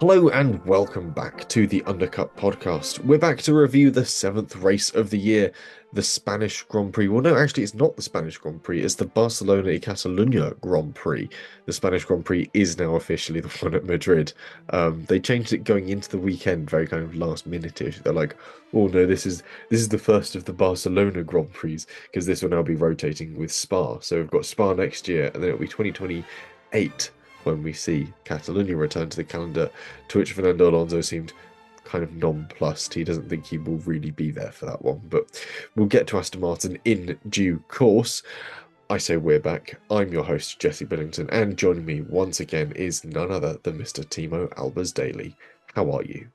Hello and welcome back to the Undercut podcast. We're back to review the seventh race of the year, the Spanish Grand Prix. Well, no, actually, it's not the Spanish Grand Prix, it's the Barcelona y Catalunya Grand Prix. The Spanish Grand Prix is now officially the one at Madrid. They changed it going into the weekend, very kind of last minute-ish. They're like, oh no, this is the first of the Barcelona Grand Prix, because this will now be rotating with Spa. So we've got Spa next year, and then it'll be 2028 when we see Catalonia return to the calendar, to which Fernando Alonso seemed kind of nonplussed. He doesn't think he will really be there for that one, but we'll get to Aston Martin in due course. I say we're back. I'm your host, Jesse Billington, and joining me once again is none other than Mr. Thiemo Albers Daly. How are you?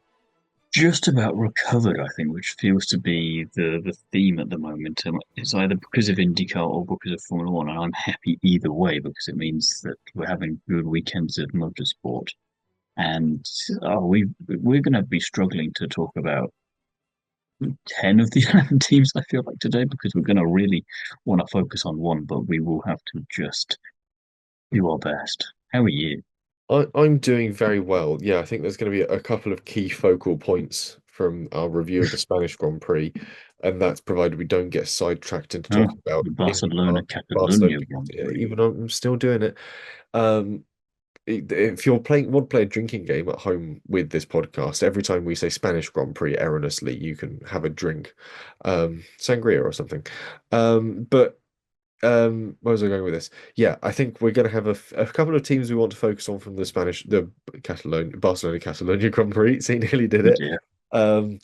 Just about recovered, I think, which feels to be the theme at the moment. It's either because of IndyCar or because of Formula One, and I'm happy either way because it means that we're having good weekends of motorsport. And we're going to be struggling to talk about 10 of the 11 teams, I feel like, today, because we're going to really want to focus on one, but we will have to just do our best. How are you? I'm doing very well. Yeah, I think there's going to be a couple of key focal points from our review of the Spanish Grand Prix, and that's provided we don't get sidetracked into Oh, talking about the IndyCar, Barcelona Barcelona, Catalonia Grand Prix. even though I'm still doing it. Um, if you're playing want to play a drinking game at home with this podcast, every time we say Spanish Grand Prix erroneously, you can have a drink, sangria or something. But where was I going with this? Yeah, I think we're going to have a couple of teams we want to focus on from the Barcelona Catalonia Grand Prix. See, nearly did Oh it. dear. Um,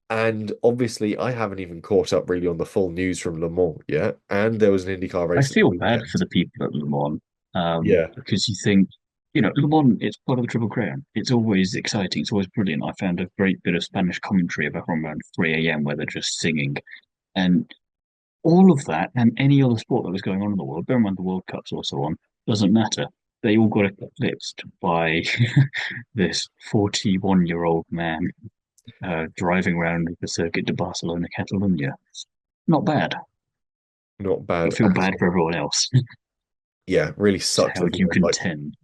and obviously, I haven't even caught up really on the full news from Le Mans yet. And there was an IndyCar I race at the feel bad for weekend. the people at Le Mans, Yeah, because you think, Le Mans, it's part of the Triple Crown. It's always exciting. It's always brilliant. I found a great bit of Spanish commentary about from around 3 a.m. where they're just singing. And all of that and any other sport that was going on in the world, bear in mind the World Cup's also on, doesn't matter. They all got eclipsed by this 41-year-old man driving around the circuit to Barcelona, Catalonia. Not bad, not bad but feel at bad for all. everyone else. Yeah, really So sucks how if do you you're like contend?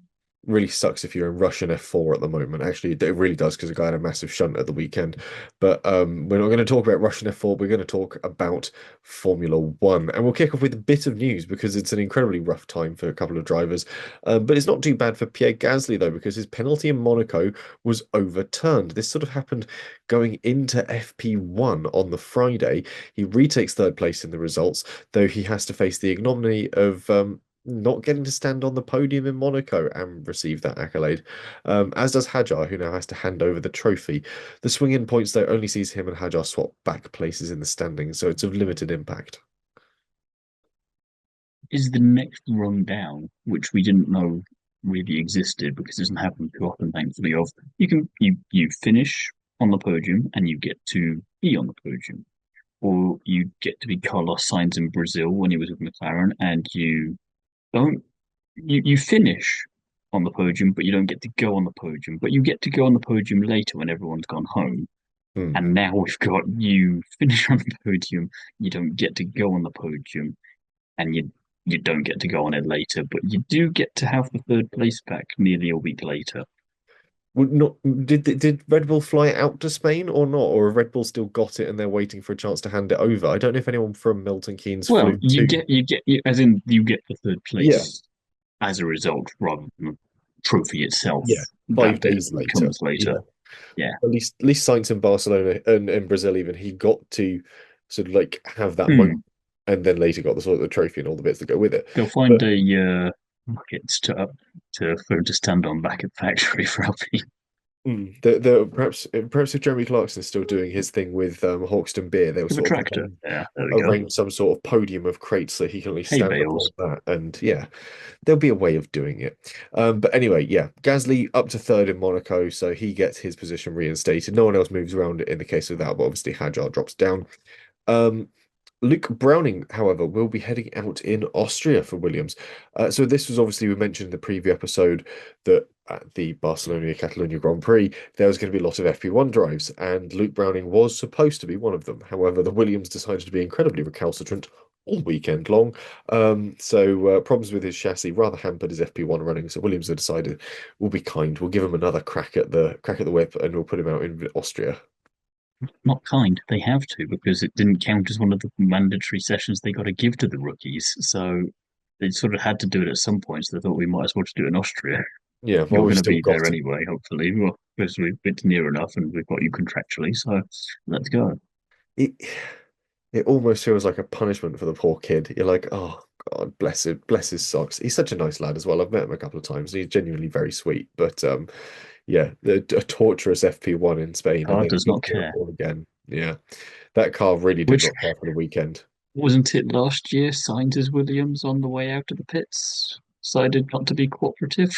really sucks if you're in Russian F4 at the moment. Actually, it really does because the guy had a massive shunt at the weekend. But we're not going to talk about Russian F4. We're going to talk about Formula One, and we'll kick off with a bit of news because it's an incredibly rough time for a couple of drivers. But it's not too bad for Pierre Gasly though, because his penalty in Monaco was overturned. This sort of happened going into FP1 on the Friday. He retakes third place in the results, though he has to face the ignominy of not getting to stand on the podium in Monaco and receive that accolade, as does Hajar, who now has to hand over the trophy. The swing in points, though, only sees him and Hajar swap back places in the standings, so it's of limited impact. Is the next rung down, which we didn't know really existed because it doesn't happen too often, thankfully, of you finish on the podium and you get to be on the podium. Or you get to be Carlos Sainz in Brazil when he was with McLaren and don't you finish on the podium, but you don't get to go on the podium. But you get to go on the podium later when everyone's gone home. Hmm. And now we've got you finish on the podium, you don't get to go on the podium, and you don't get to go on it later, but you do get to have the third place back nearly a week later. Would not did Red Bull fly out to Spain or not, or have Red Bull still got it and they're waiting for a chance to hand it over? I don't know if anyone from Milton Keynes Well, flew to. as in you get the third Yeah, place as a result rather than the trophy itself. yeah, That 5 days bit later. comes later. Yeah, Yeah. at least Sainz in Barcelona and in Brazil even he got to sort of like have that moment Hmm. and then later got the sort of the trophy and all the bits that go with it. They'll But find a buckets to for him to stand on back at the factory for Alpine perhaps if Jeremy Clarkson's still doing his thing with Hawkston Beer, they'll with a sort of tractor. Yeah, there we go. arrange some sort of podium of crates so he can at least Hay stand upon bales. that. And yeah, there'll be a way of doing it. But anyway, yeah, Gasly up to third in Monaco, so he gets his position reinstated. No one else moves around in the case of that, but obviously Hajar drops down. Um, Luke Browning, however, will be heading out in Austria for Williams. So this was obviously we mentioned in the preview episode that at the Barcelona Catalonia Grand Prix there was going to be a lot of FP1 drives, and Luke Browning was supposed to be one of them. However, the Williams decided to be incredibly recalcitrant all weekend long. Problems with his chassis rather hampered his FP1 running. So Williams have decided we'll be kind. We'll give him another crack at the whip, and we'll put him out in Austria. Not kind. They have to because it didn't count as one of the mandatory sessions they got to give to the rookies. So they sort of had to do it at some point. So they thought we might as well just do it in Austria. Yeah, well, You're we've going to still be there got him. anyway, hopefully. Well, because it's near enough and we've got you contractually. So let's go. It it almost feels like a punishment for the poor kid. You're like, oh God, bless his socks. He's such a nice lad as well. I've met him a couple of times. He's genuinely very sweet. But yeah, a torturous FP1 in Spain, and Car then he does gets not to care. all again. Yeah, that car really did Which not care for the weekend. wasn't it last year? Signed as Williams on the way out of the pits, decided not to be cooperative.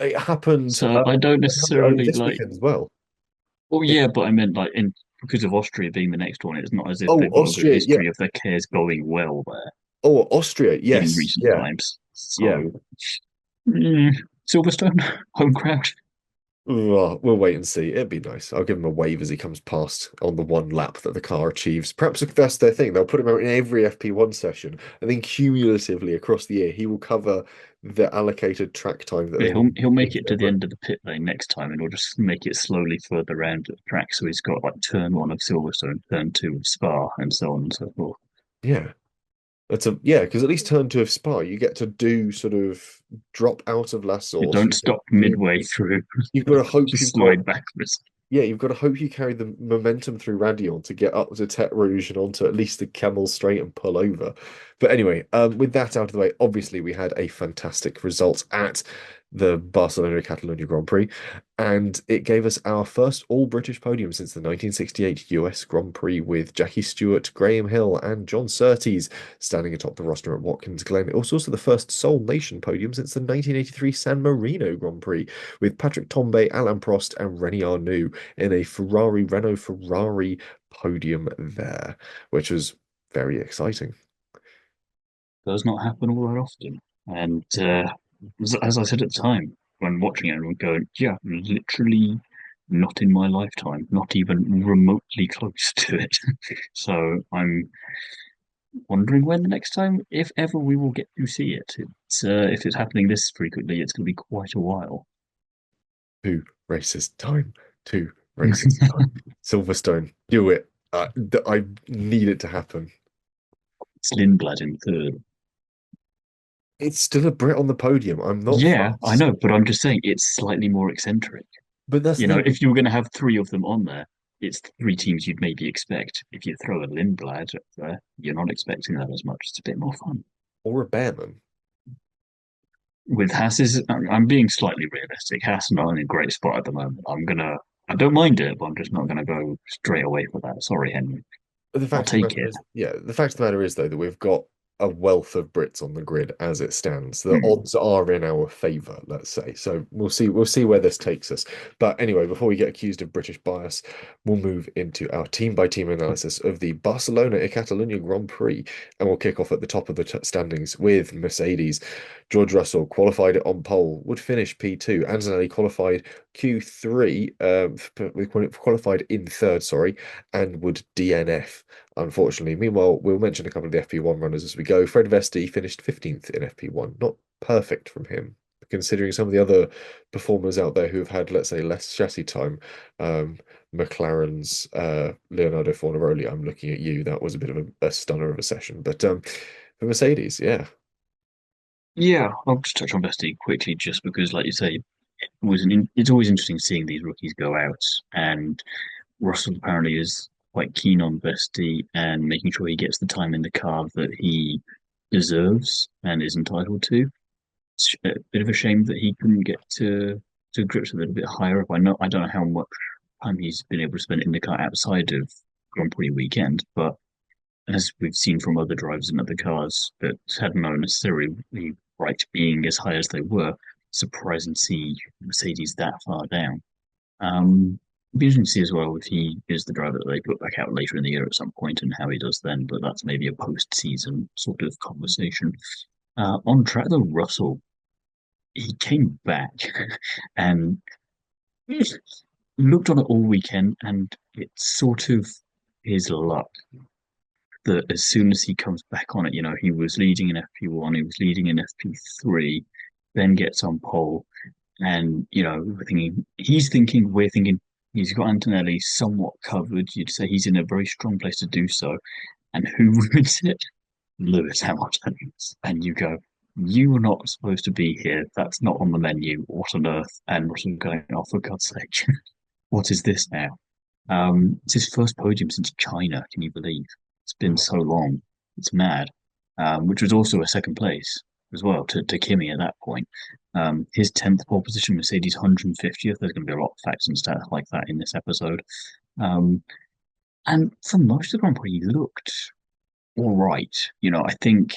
It happened. So I don't It happened over necessarily this like. weekend as well. Oh It, yeah, but I meant like in because of Austria being the next one. It's not as if oh, they've got a good Austria. Yeah. history of their cares going well there Oh, Austria. in Yes. recent Yeah. times. Yeah. So Silverstone home crowd. Well, we'll wait and see. It'd be nice. I'll give him a wave as he comes past on the one lap that the car achieves. Perhaps if that's their thing, they'll put him out in every FP1 session, and then cumulatively across the year, he will cover the allocated track time that Yeah, they he'll need make each it to the over. end of the pit lane next time, and we'll just make it slowly further around the track. So he's got like turn one of Silverstone, turn two of Spa, and so on and so forth. Yeah. Because at least turn two of Spa, you get to do sort of drop out of last You source. don't You can stop do. midway through, You've got to hope just you've got. slide backwards. Yeah, you've got to hope you carry the momentum through Radion to get up to Tete Rouge and onto at least the Camel Straight and pull over. But anyway, with that out of the way, obviously we had a fantastic result at the Barcelona Catalunya Grand Prix, and it gave us our first all-British podium since the 1968 US Grand Prix with Jackie Stewart, Graham Hill, and John Surtees standing atop the roster at Watkins Glen. It was also the first sole nation podium since the 1983 San Marino Grand Prix with Patrick Tambay, Alain Prost, and Rene Arnoux in a Renault Ferrari podium there, which was very exciting. Does not happen all that often. And as I said at the time, when watching it, I'm going, yeah, literally not in my lifetime, not even remotely close to it. So I'm wondering when the next time, if ever, we will get to see it. If it's happening this frequently, it's going to be quite a while. Two races time. Two races time. Silverstone, do it. I need it to happen. It's Lindblad in third. It's still a Brit on the podium. I'm not Yeah, I fussed. know, but I'm just saying it's slightly more eccentric. But that's You the know, thing. if you were going to have three of them on there, it's three teams you'd maybe expect. If you throw a Lindblad up there, you're not expecting that as much. It's a bit more fun. Or a Bearman. With Haas's, I'm being slightly realistic. Haas not in a great spot at the moment. I don't mind it, but I'm just not gonna go straight away for that. Sorry, Henry. But the I'll fact of the take matter it. is, yeah, the fact of the matter is, though, that we've got a wealth of Brits on the grid as it stands. The Hmm. odds are in our favour, let's say. So we'll see where this takes us. But anyway, before we get accused of British bias, we'll move into our team by team analysis of the Barcelona e Catalunya Grand Prix, and we'll kick off at the top of the standings with Mercedes. George Russell qualified on pole, would finish P2. Antonelli qualified Q3, qualified in third, sorry, and would DNF unfortunately. Meanwhile, we'll mention a couple of the FP1 runners as we go. Fred Vesti finished 15th in FP1. Not perfect from him, considering some of the other performers out there who have had, let's say, less chassis time. Um, McLaren's Leonardo Fornaroli, I'm looking at you. That was a bit of a stunner of a session. But for Mercedes, yeah. Yeah, I'll just touch on Vesti quickly, just because, like you say, it's always interesting seeing these rookies go out, and Russell apparently is quite keen on Vesti and making sure he gets the time in the car that he deserves and is entitled to. It's a bit of a shame that he couldn't get to grips with it a bit higher up. I don't know how much time he's been able to spend in the car outside of Grand Prix weekend, but as we've seen from other drivers in other cars that had not necessarily right being as high as they were, surprising to see Mercedes that far down. It'd be interesting to see as well if he is the driver that they put back out later in the year at some point and how he does then, but that's maybe a post-season sort of conversation. On track though, Russell, he came back and looked on it all weekend, and it's sort of his luck. that as soon as he comes back on it, he was leading in FP1, he was leading in FP3, then gets on pole, and we're thinking he's got Antonelli somewhat covered. You'd say he's in a very strong place to do so. And who wins it? Lewis Hamilton. And you go, you were not supposed to be here. That's not on the menu. What on earth? And Russell going, oh, for God's sake, what is this now? It's his first podium since China. Can you believe? It's been so long. It's mad. Which was also a second place as well to Kimi at that point. His 10th pole position, Mercedes 150th. There's going to be a lot of facts and stats like that in this episode. Um, and for most of the Grand Prix, he looked all right. I think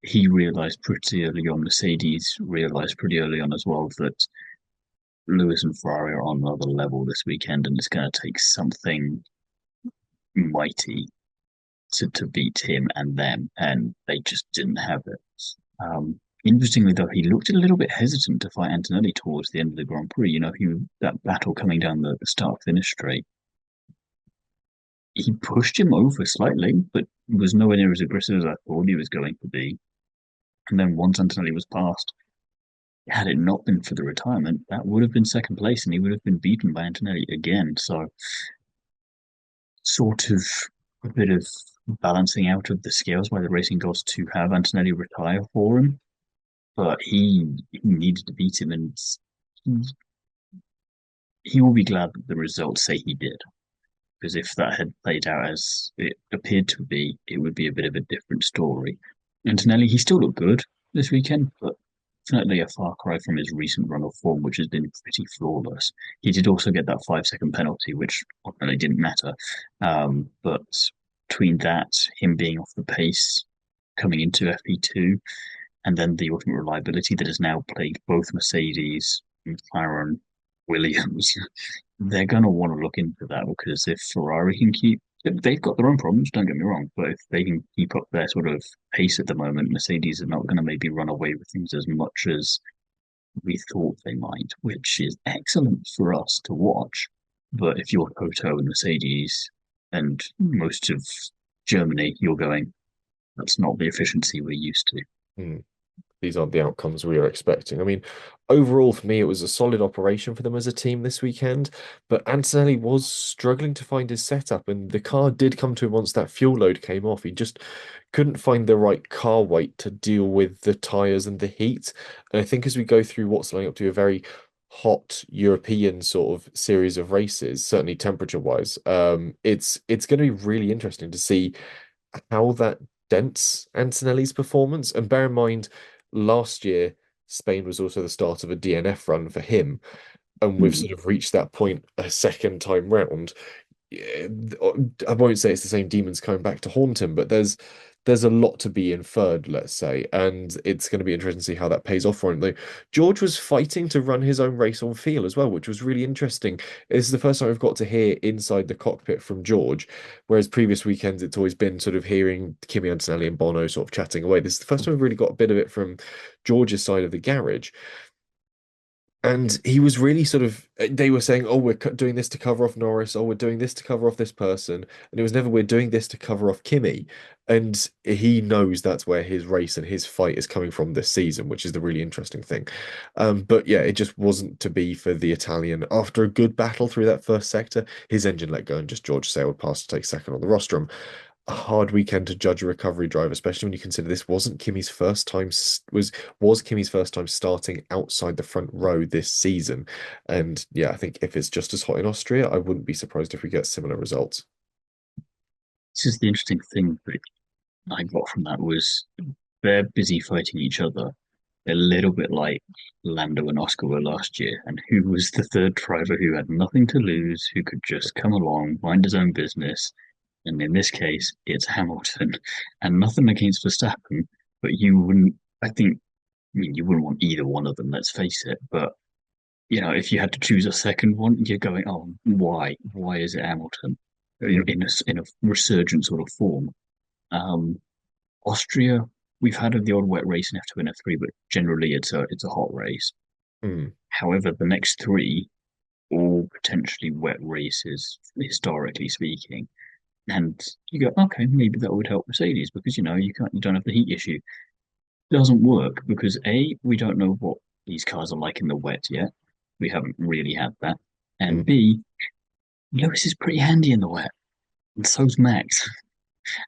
he realized pretty early on, Mercedes realized pretty early on as well that Lewis and Ferrari are on another level this weekend, and it's going to take something mighty to beat him and them, and they just didn't have it. Interestingly, though, he looked a little bit hesitant to fight Antonelli towards the end of the Grand Prix. That battle coming down the start-finish straight, he pushed him over slightly, but was nowhere near as aggressive as I thought he was going to be. And then once Antonelli was passed, had it not been for the retirement, that would have been second place, and he would have been beaten by Antonelli again. So, sort of a bit of balancing out of the scales by the racing gods to have Antonelli retire for him, but he needed to beat him, and he will be glad that the results say he did. Because if that had played out as it appeared to be, it would be a bit of a different story. Antonelli, he still looked good this weekend, but definitely a far cry from his recent run of form, which has been pretty flawless. He did also get that 5-second penalty, which ultimately didn't matter. But between that, him being off the pace coming into FP2, and then the ultimate reliability that has now plagued both Mercedes, McLaren, Williams, they're going to want to look into that, because if Ferrari can they've got their own problems, don't get me wrong, but if they can keep up their sort of pace at the moment, Mercedes are not going to maybe run away with things as much as we thought they might, which is excellent for us to watch. But if you're Toto and Mercedes and most of Germany, you're going, that's not the efficiency we're used to. Hmm. These aren't the outcomes we were expecting. I mean, overall for me, it was a solid operation for them as a team this weekend, but Antonelli was struggling to find his setup, and the car did come to him once that fuel load came off. He just couldn't find the right car weight to deal with the tyres and the heat. And I think as we go through what's lining up to a very hot European sort of series of races, certainly temperature-wise, it's going to be really interesting to see how that dents Antonelli's performance. And bear in mind, last year, Spain was also the start of a DNF run for him. And we've Mm. sort of reached that point a second time round. I won't say it's the same demons coming back to haunt him, but there's a lot to be inferred, let's say, and it's going to be interesting to see how that pays off for him. Though George was fighting to run his own race on feel as well, which was really interesting. This is the first time we've got to hear inside the cockpit from George, whereas previous weekends it's always been sort of hearing Kimi Antonelli and Bono sort of chatting away. This is the first time we've really got a bit of it from George's side of the garage. And he was really sort of, they were saying, oh, we're doing this to cover off Norris. Oh, we're doing this to cover off this person. And it was never, we're doing this to cover off Kimi. And he knows that's where his race and his fight is coming from this season, which is the really interesting thing. But yeah, it just wasn't to be for the Italian. After a good battle through that first sector, his engine let go and just George sailed past to take second on the rostrum. A hard weekend to judge a recovery drive, especially when you consider this wasn't Kimi's first time was Kimi's first time starting outside the front row this season. And yeah, I think if it's just as hot in Austria, I wouldn't be surprised if we get similar results. This is the interesting thing that I got from that was they're busy fighting each other, a little bit like Lando and Oscar were last year, and who was the third driver who had nothing to lose, who could just come along, mind his own business. And in this case, it's Hamilton. And nothing against Verstappen, but you wouldn't, you wouldn't want either one of them, let's face it. But, if you had to choose a second one, you're going, oh, why? Why is it Hamilton? In a resurgent sort of form. Um, Austria, we've had the odd wet race in F2 and F3, but generally it's a hot race. Mm, However, the next three, all potentially wet races, historically speaking. And you go, okay, maybe that would help Mercedes because you don't have the heat issue. Doesn't work because A, we don't know what these cars are like in the wet yet. We haven't really had that. And Mhm. B, Lewis is pretty handy in the wet, and so's Max.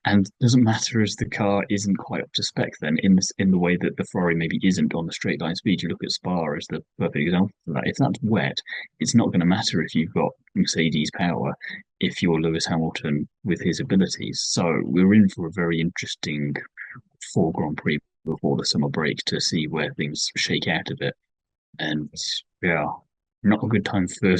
And doesn't matter as the car isn't quite up to spec then in the way that the Ferrari maybe isn't on the straight line speed. You look at Spa as the perfect example of that. If that's wet, it's not going to matter if you've got Mercedes power if you're Lewis Hamilton with his abilities. So we're in for a very interesting four Grand Prix before the summer break to see where things shake out a bit. And yeah, not a good time for.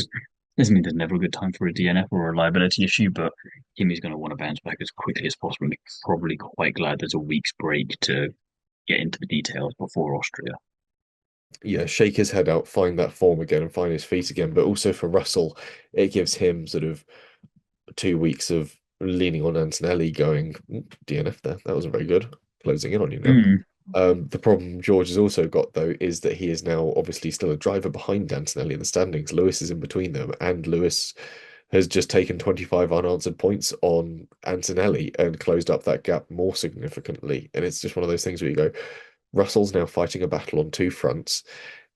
Doesn't mean there's never a good time for a DNF or a reliability issue, but Kimmy's going to want to bounce back as quickly as possible. And he's probably quite glad there's a week's break to get into the details before Austria. Yeah, shake his head out, find that form again, and find his feet again. But also for Russell, it gives him sort of 2 weeks of leaning on Antonelli, going DNF there. That wasn't very good. Closing in on you now. Mm, The problem George has also got, though, is that he is now obviously still a driver behind Antonelli in the standings. Lewis is in between them, and Lewis has just taken 25 unanswered points on Antonelli and closed up that gap more significantly. And it's just one of those things where you go, Russell's now fighting a battle on two fronts.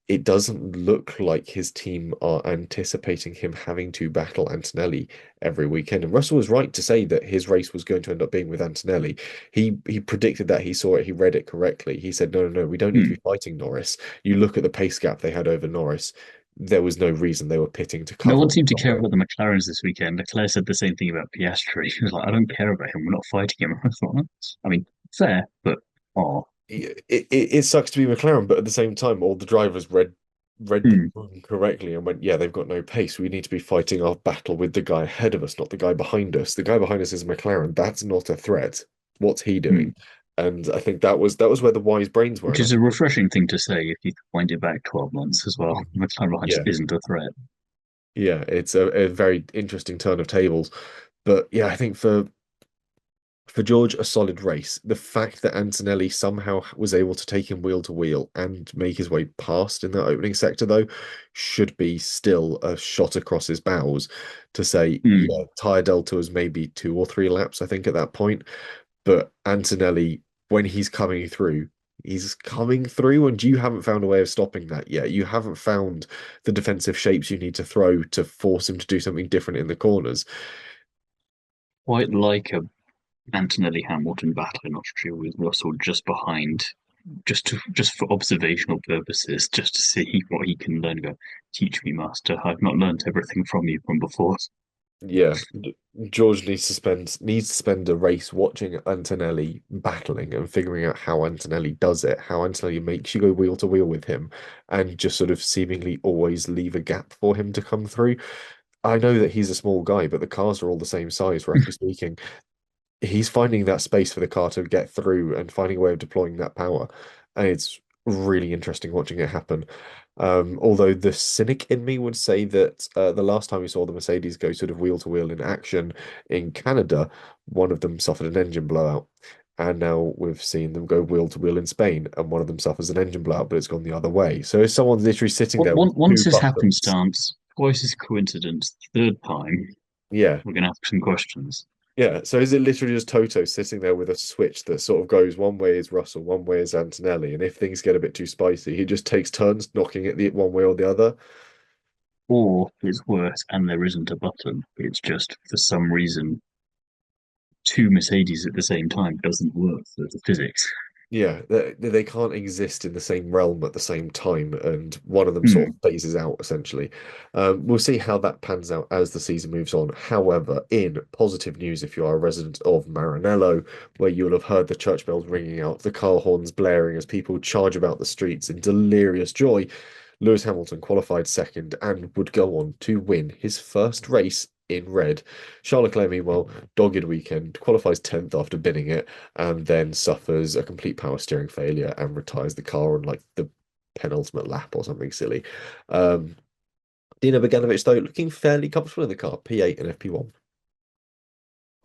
It doesn't look like his team are anticipating him having to battle Antonelli every weekend. And Russell was right to say that his race was going to end up being with Antonelli. He predicted that, he saw it, he read it correctly. He said, no, no, no, we don't need to mm. be fighting Norris. You look at the pace gap they had over Norris. There was no reason they were pitting to No cover one up seemed to care somewhere. about the McLarens this weekend. Leclerc said the same thing about Piastri. He was like, I don't care about him. We're not fighting him. I thought, "Huh?" I mean, fair, but oh, It sucks to be McLaren, but at the same time, all the drivers read the mm, room correctly and went, yeah, they've got no pace. We need to be fighting our battle with the guy ahead of us, not the guy behind us. The guy behind us is McLaren. That's not a threat. What's he doing? mm. And I think that was where the wise brains were. Which And I is a think, refreshing thing to say if you wind it back 12 months as well. McLaren behind just yeah, isn't a threat. yeah, it's a very interesting turn of tables. But yeah, I think for George, a solid race. The fact that Antonelli somehow was able to take him wheel to wheel and make his way past in that opening sector, though, should be still a shot across his bows to say, yeah, Mm. tyre delta was maybe 2 or 3 laps, I think, at that point. But Antonelli, when he's coming through, and you haven't found a way of stopping that yet. You haven't found the defensive shapes you need to throw to force him to do something different in the corners. Quite like a Antonelli Hamilton battle in Austria with Russell just behind, just for observational purposes, just to see what he can learn. Go, teach me, master. I've not learnt everything from you from before. Yeah, George needs to spend a race watching Antonelli battling and figuring out how Antonelli does it, how Antonelli makes you go wheel to wheel with him, and just sort of seemingly always leave a gap for him to come through. I know that he's a small guy, but the cars are all the same size, roughly speaking. He's finding that space for the car to get through and finding a way of deploying that power. And it's really interesting watching it happen. Although the cynic in me would say that the last time we saw the Mercedes go sort of wheel to wheel in action in Canada, one of them suffered an engine blowout. And now we've seen them go wheel to wheel in Spain, and one of them suffers an engine blowout, but it's gone the other way. So if someone's literally sitting there with two Once is buttons, happenstance, twice is coincidence, third time, yeah, we're going to have some questions. yeah, so is it literally just Toto sitting there with a switch that sort of goes one way is Russell, one way is Antonelli, and if things get a bit too spicy, he just takes turns knocking it the one way or the other? Or it's worse and there isn't a button. It's just, for some reason, two Mercedes at the same time doesn't work for the physics. Yeah, they can't exist in the same realm at the same time, and one of them sort of Hmm. phases out essentially. We'll see how that pans out as the season moves on. However, in positive news, if you are a resident of Maranello, where you'll have heard the church bells ringing out, the car horns blaring as people charge about the streets in delirious joy, Lewis Hamilton qualified second and would go on to win his first race in red. Charles Leclerc, meanwhile, dogged weekend, qualifies 10th after binning it, and then suffers a complete power steering failure and retires the car on like the penultimate lap or something silly. Um, Dino Beganovic, though, looking fairly comfortable in the car, P8 and FP1.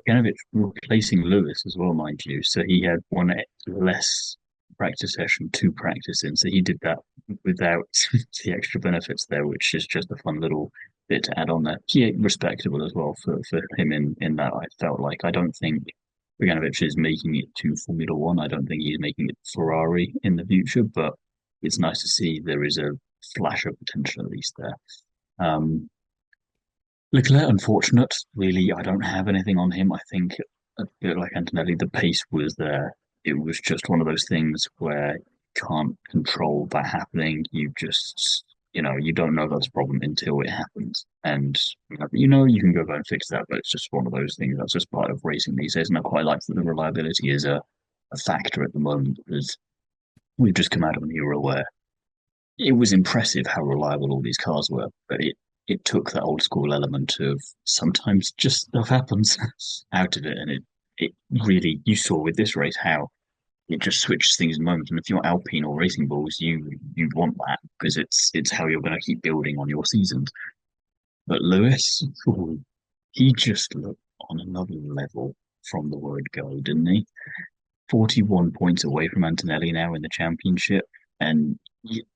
Ganovich replacing Lewis as well, mind you. So he had one less practice session to practice in. So he did that without the extra benefits there, which is just a fun little bit to add on there. Yeah, respectable as well for him in that. I felt like I don't think Bogdanovich is making it to Formula One. I don't think he's making it Ferrari in the future, but it's nice to see there is a flash of potential at least there. Um, Leclerc, unfortunate. Really, I don't have anything on him. I think a bit like Antonelli, the pace was there. It was just one of those things where you can't control that happening. You don't know that's a problem until it happens. And you can go back and fix that, but it's just one of those things that's just part of racing these days. And I quite like that the reliability is a factor at the moment because we've just come out of an era where it was impressive how reliable all these cars were, but it took that old school element of sometimes just stuff happens out of it, and it really you saw with this race how it just switches things in a moment. And if you're Alpine or Racing Bulls, you want that because it's how you're going to keep building on your seasons. But Lewis, ooh, he just looked on another level from the word go, didn't he? 41 points away from Antonelli now in the championship. And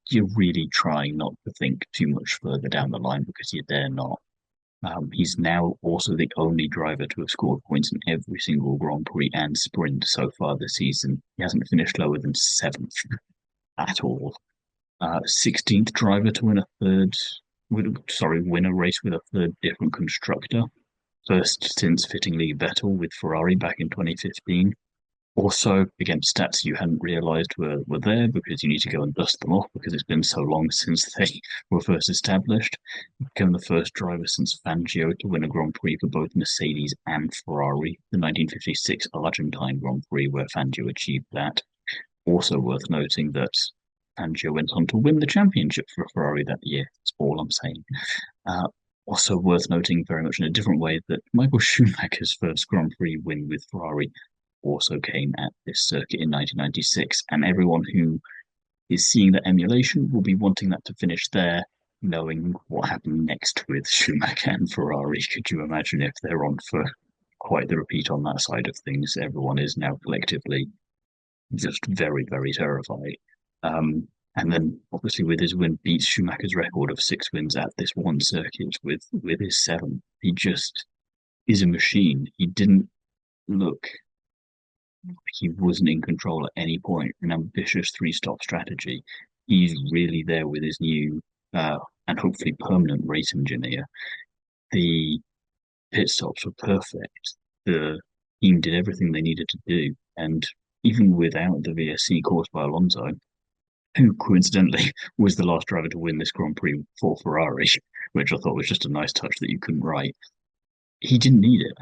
you're really trying not to think too much further down the line because you dare not. He's now also the only driver to have scored points in every single Grand Prix and sprint so far this season. He hasn't finished lower than seventh at all. 16th driver to win a race with a third different constructor. First since fittingly Vettel with Ferrari back in 2015. Also, against stats you hadn't realised were there because you need to go and dust them off because it's been so long since they were first established. Became the first driver since Fangio to win a Grand Prix for both Mercedes and Ferrari, the 1956 Argentine Grand Prix where Fangio achieved that. Also worth noting that Fangio went on to win the championship for Ferrari that year. That's all I'm saying. Uh, Also worth noting very much in a different way that Michael Schumacher's first Grand Prix win with Ferrari also came at this circuit in 1996, and everyone who is seeing that emulation will be wanting that to finish there, knowing what happened next with Schumacher and Ferrari. Could you imagine if they're on for quite the repeat on that side of things? Everyone is now collectively just very, very terrified. And then obviously with his win beats Schumacher's record of 6 wins at this one circuit with his seven. He just is a machine. He didn't look he wasn't in control at any point. An ambitious three-stop strategy. He's really there with his new and hopefully permanent race engineer. The pit stops were perfect. The team did everything they needed to do, and even without the VSC caused by Alonso, who coincidentally was the last driver to win this Grand Prix for Ferrari, which I thought was just a nice touch that you couldn't write. He didn't need it.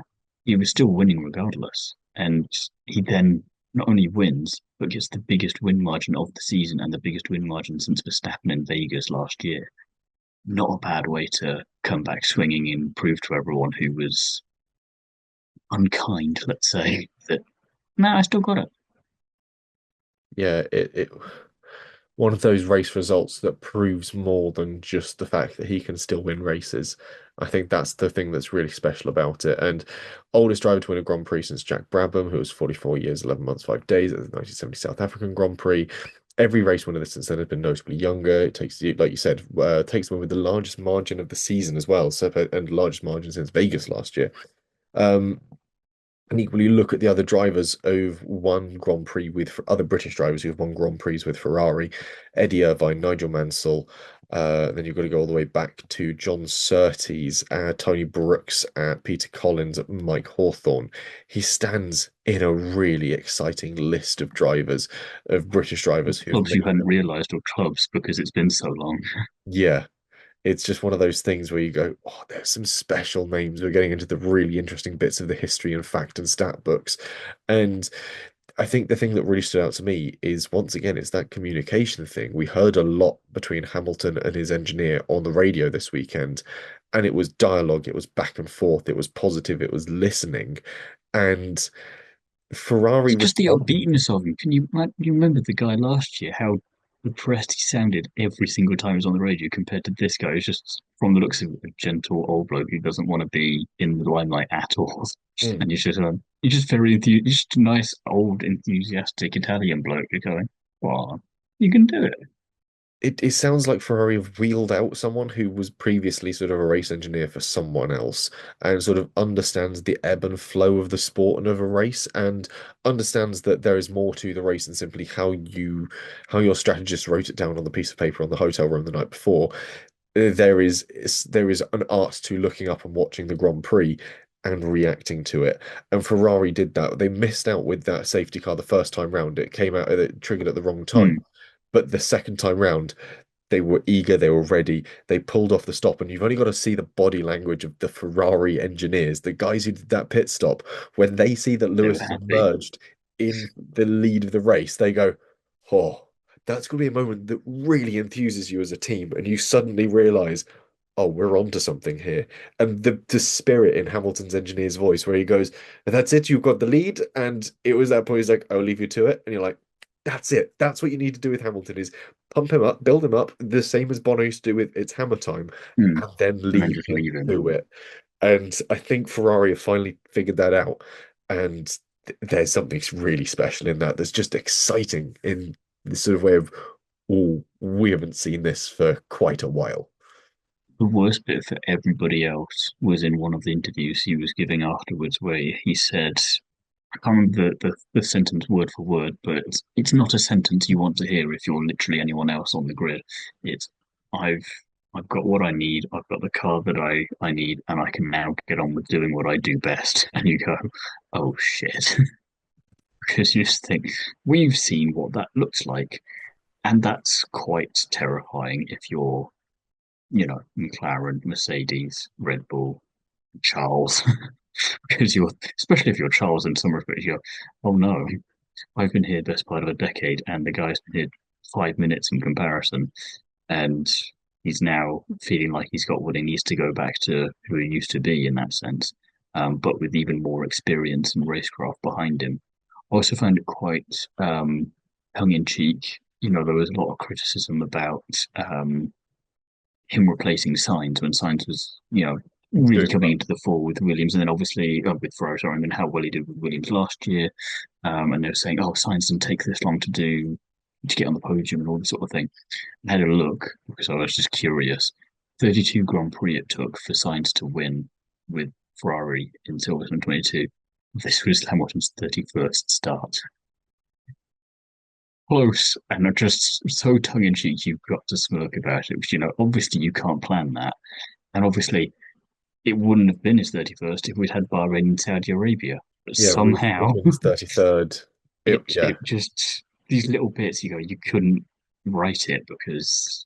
He was still winning regardless. And he then not only wins, but gets the biggest win margin of the season and the biggest win margin since Verstappen in Vegas last year. Not a bad way to come back swinging and prove to everyone who was unkind, let's say, that, no, I still got it. Yeah, it one of those race results that proves more than just the fact that he can still win races. I think that's the thing that's really special about it. And oldest driver to win a Grand Prix since Jack Brabham, who was 44 years, 11 months, 5 days at the 1970 South African Grand Prix. Every race winner since then has been notably younger. It takes you, like you said, takes them with the largest margin of the season as well. So, and largest margin since Vegas last year. Um, and equally, look at the other drivers who've won Grand Prix with other British drivers who've won Grand Prix with Ferrari, Eddie Irvine, Nigel Mansell. Then you've got to go all the way back to John Surtees, Tony Brooks, Peter Collins, Mike Hawthorne. He stands in a really exciting list of drivers, of British drivers who've Clubs you made hadn't them. realised were clubs because it's been so long. Yeah, it's just one of those things where you go, oh, there's some special names. We're getting into the really interesting bits of the history and fact and stat books. And I think the thing that really stood out to me is once again, it's that communication thing. We heard a lot between Hamilton and his engineer on the radio this weekend, and it was dialogue, it was back and forth, it was positive, it was listening. And Ferrari It's just the responded. upbeatness of him. You remember the guy last year, how depressed he sounded every single time he was on the radio compared to this guy who's just, from the looks of it, a gentle old bloke who doesn't want to be in the limelight at all. Mm. And he's just he's just a nice, old, enthusiastic Italian bloke. You're going, wow, you can do it. it sounds like Ferrari have wheeled out someone who was previously sort of a race engineer for someone else and sort of understands the ebb and flow of the sport and of a race and understands that there is more to the race than simply how your strategist wrote it down on the piece of paper on the hotel room the night before. There is an art to looking up and watching the Grand Prix and reacting to it. And Ferrari did that. They missed out with that safety car the first time round. It came out, it triggered at the wrong time. Hmm. But the second time round, they were eager, they were ready, they pulled off the stop, and you've only got to see the body language of the Ferrari engineers, the guys who did that pit stop, when they see that They Lewis were has happy. emerged in the lead of the race, they go, oh, that's going to be a moment that really enthuses you as a team, and you suddenly realize, oh, we're onto something here. And the spirit in Hamilton's engineer's voice, where he goes, that's it, you've got the lead, and it was that point he's like, I'll leave you to it, and you're like, that's it. That's what you need to do with Hamilton is pump him up, build him up, the same as Bono used to do with It's Hammer Time, Hmm. and then And then leave just him leave him. to it. And I think Ferrari have finally figured that out. And there's something really special in that. That's just exciting in this sort of way of, oh, we haven't seen this for quite a while. The worst bit for everybody else was in one of the interviews he was giving afterwards, where he said, I can't remember the sentence word for word, but it's not a sentence you want to hear if you're literally anyone else on the grid. It's I've I've got what I need, I've got the car that I need, and I can now get on with doing what I do best. And you go, oh shit. Because you just think, we've seen what that looks like. And that's quite terrifying if you're, McLaren, Mercedes, Red Bull, Charles. Because you're, especially if you're Charles in some respects, you're, oh no, I've been here best part of a decade, and the guy's been here 5 minutes in comparison, and he's now feeling like he's got what he needs to go back to who he used to be in that sense, but with even more experience and racecraft behind him. I also found it quite tongue in cheek. There was a lot of criticism about him replacing Sainz when Sainz was, really Doing coming well. into the fore with Williams, and then obviously with Ferrari, sorry, and then how well he did with Williams last year. And they were saying, "Oh, Sainz didn't take this long to get on the podium and all this sort of thing." I had a look because I was just curious. 32 Grand Prix it took for Sainz to win with Ferrari in Silverstone 22. This was Hamilton's 31st start. Close, and just so tongue in cheek, you've got to smirk about it. Which, obviously you can't plan that, and obviously it wouldn't have been his 31st if we'd had Bahrain and Saudi Arabia. But Yeah, which somehow one's 33rd? Yeah. it just these little bits you couldn't write it because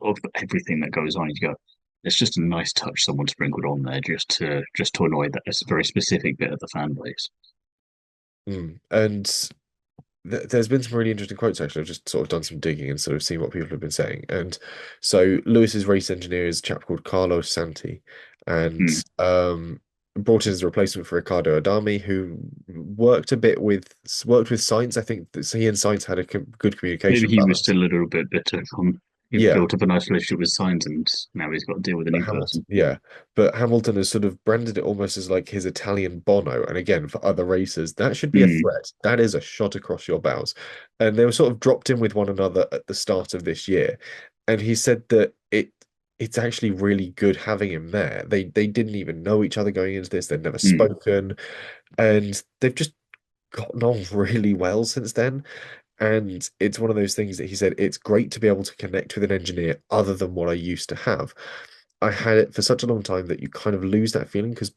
of everything that goes on. You go, it's just a nice touch someone sprinkled on there just to annoy that it's a very specific bit of the fan base. And there's been some really interesting quotes actually. I've just sort of done some digging and sort of seen what people have been saying. And so Lewis's race engineer is a chap called Carlos Santi, and Hmm. brought in as a replacement for Ricardo Adami, who worked with Sainz. I think that he and Sainz had a good Maybe communication he was balance. still a little bit bitter on he Yeah, built up a nice relationship with Sainz and now he's got to deal with a but new Hamilton, person. yeah, but Hamilton has sort of branded it almost as like his Italian Bono. And again, for other racers, that should be a Hmm. threat. That is a shot across your bows. And they were sort of dropped in with one another at the start of this year. And he said that it's actually really good having him there. They didn't even know each other going into this. They'd never Hmm. spoken, and they've just gotten on really well since then. And it's one of those things that he said, it's great to be able to connect with an engineer other than what I used to have. I had it for such a long time that you kind of lose that feeling because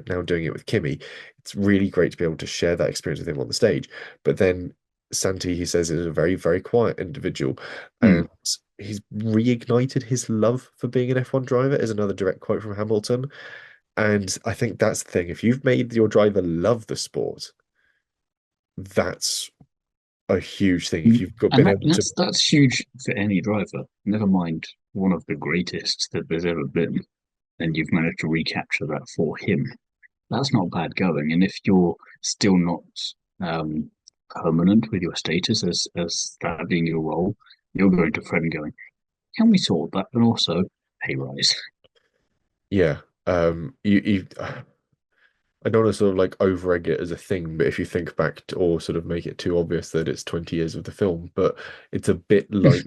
now doing it with Kimmy. It's really great to be able to share that experience with him on the stage. But then Santi, he says, is a very, very quiet individual. Hmm. And he's reignited his love for being an F1 driver, is another direct quote from Hamilton. And I think that's the thing. If you've made your driver love the sport, that's a huge thing. If Mm. you've got And been able to, that's huge for any driver. Never mind one of the greatest that there's ever been, and you've managed to recapture that for him. That's not bad going. And if you're still not um, permanent with your status as that being your role, you're going to Fred and going, "Can we sort that?" And also pay rise. yeah, you I don't want to sort of like over egg it as a thing, but if you think back to, or sort of make it too obvious that it's 20 years of the film, but it's a bit like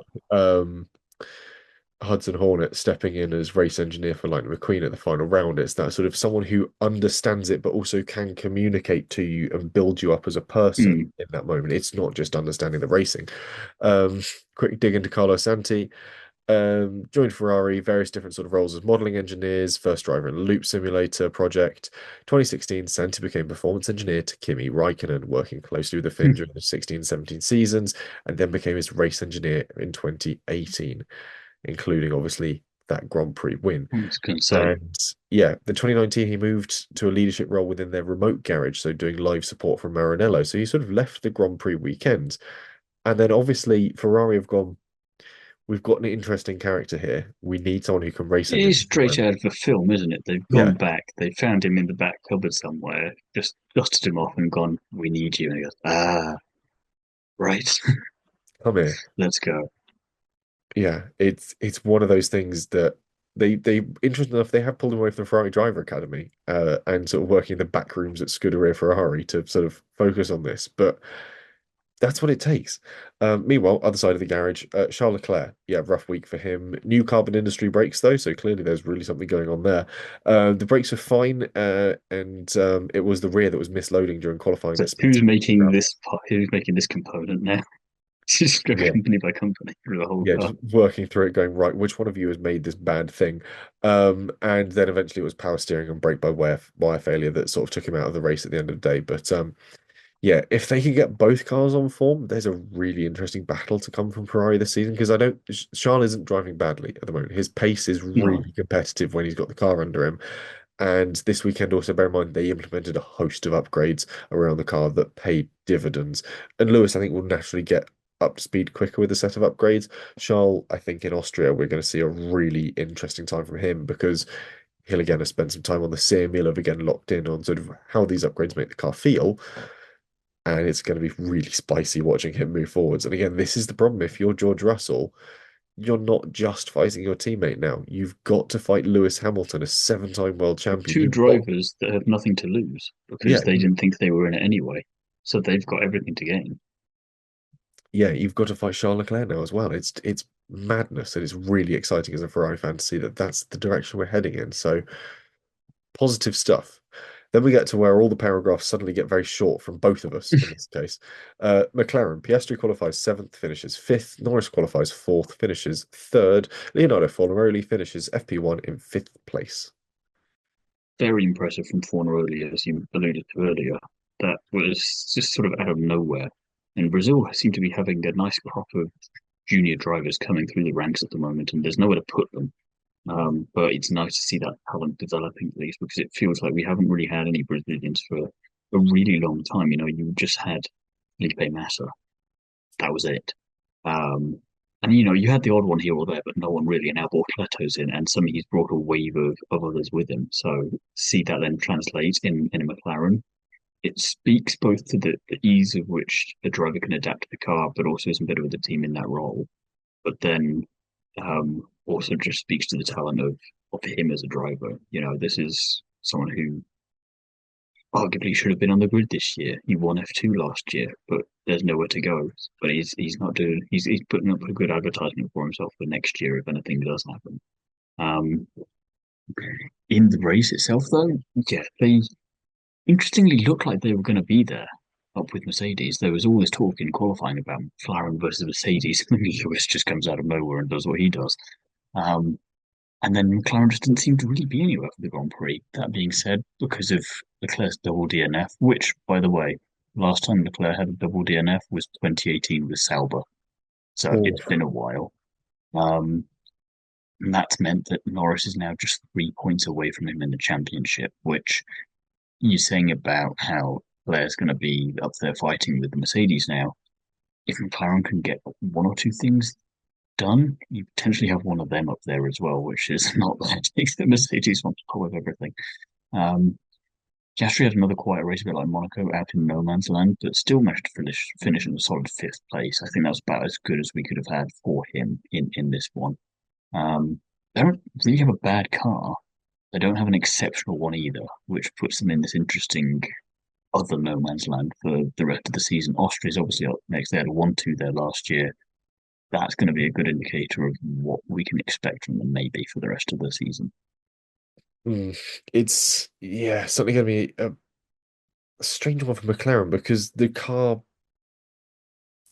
Hudson Hornet stepping in as race engineer for Lightning McQueen at the final round. It's that sort of someone who understands it, but also can communicate to you and build you up as a person Mm, in that moment. It's not just understanding the racing. Um, quick dig into Carlo Santi. Joined Ferrari, various different sort of roles as modeling engineers, first driver in a loop simulator project. 2016, Santi became performance engineer to Kimi Raikkonen, working closely with the Finn during the 16-17 seasons, and then became his race engineer in 2018, including obviously that Grand Prix win. I was going to say, And yeah, the 2019 he moved to a leadership role within their remote garage, so doing live support from Maranello. So he sort of left the Grand Prix weekend. And then obviously Ferrari have gone, we've got an interesting character here. We need someone who can race it engine. is straight out of a film, isn't it? They've Yeah, gone back, they found him in the back cupboard somewhere, just dusted him off and gone, "We need you." And he goes, "Ah, right, come here. let's go." Yeah, it's one of those things that they interesting enough, they have pulled him away from the Ferrari Driver Academy, and sort of working in the back rooms at Scuderia Ferrari to sort of focus on this. But that's what it takes. Meanwhile, other side of the garage, Charles Leclerc. Yeah, rough week for him. New carbon industry brakes though, so clearly there's really something going on there. The brakes were fine, and it was the rear that was misloading during qualifying So that spent too much ground. who's making this component now? Just go Yeah, company by company through the whole yeah, car. just working through it, going right. Which one of you has made this bad thing? And then eventually it was power steering and brake by wire failure that sort of took him out of the race at the end of the day. But yeah, if they can get both cars on form, there's a really interesting battle to come from Ferrari this season because I don't. Charles isn't driving badly at the moment. His pace is No, really competitive when he's got the car under him. And this weekend, also bear in mind, they implemented a host of upgrades around the car that paid dividends. And Lewis, I think, will naturally get up to speed quicker with a set of upgrades. Charles, I think in Austria, we're going to see a really interesting time from him because he'll again have spent some time on the sim. He'll have again locked in on sort of how these upgrades make the car feel. And it's going to be really spicy watching him move forwards. And again, this is the problem. If you're George Russell, you're not just fighting your teammate now. You've got to fight Lewis Hamilton, a seven-time world champion. two You've got, drivers that have nothing to lose yeah, because they didn't think they were in it anyway. So they've got everything to gain. yeah, you've got to fight Charles Leclerc now as well. It's madness, and it's really exciting as a Ferrari fan to see that that's the direction we're heading in. So positive stuff. Then we get to where all the paragraphs suddenly get very short from both of us in this case. McLaren, Piastri qualifies seventh, finishes fifth. Norris qualifies fourth, finishes third. Leonardo Fornaroli finishes FP1 in fifth place. Very impressive from Fornaroli, as you alluded to earlier. That was just sort of out of nowhere. And Brazil seem to be having a nice crop of junior drivers coming through the ranks at the moment, and there's nowhere to put them. But it's nice to see that talent developing at least because it feels like we haven't really had any Brazilians for a really long time. You know, you just had Felipe Massa. That was it. Um, and you know, you had the odd one here or there, but no one really. And now Bortoletto's in, and suddenly he's brought a wave of others with him. So see that then translate in a McLaren. It speaks both to the ease of which a driver can adapt to the car, but also is embedded with the team in that role. But then also just speaks to the talent of him as a driver. You know, this is someone who arguably should have been on the grid this year. He won F2 last year, but there's nowhere to go. But he's not doing. He's putting up a good advertisement for himself for next year if anything does happen. Um, in the race itself, though, yeah, they interestingly looked like they were going to be there up with Mercedes. There was all this talk in qualifying about McLaren versus Mercedes, and then Lewis just comes out of nowhere and does what he does. Um, And then McLaren just didn't seem to really be anywhere for the Grand Prix. That being said, because of Leclerc's double DNF, which, by the way, last time Leclerc had a double DNF was 2018 with Sauber. So Oh, it's been a while. Um, and that's meant that Norris is now just 3 points away from him in the championship, which you're saying about how Leclerc's going to be up there fighting with the Mercedes now. If McLaren can get one or two things done, you potentially have one of them up there as well, which is not bad. The Mercedes want to pull with everything. Um, Piastri had another quiet race, a bit like Monaco, out in no man's land, but still managed to finish in a solid fifth place. I think that was about as good as we could have had for him in this one. They don't really have a bad car. They don't have an exceptional one either, which puts them in this interesting other no man's land for the rest of the season. Austria's obviously up next. They had a 1-2 there last year. that's going to be a good indicator of what we can expect from them maybe for the rest of the season. Mm. It's yeah, something gonna be a strange one for McLaren because the car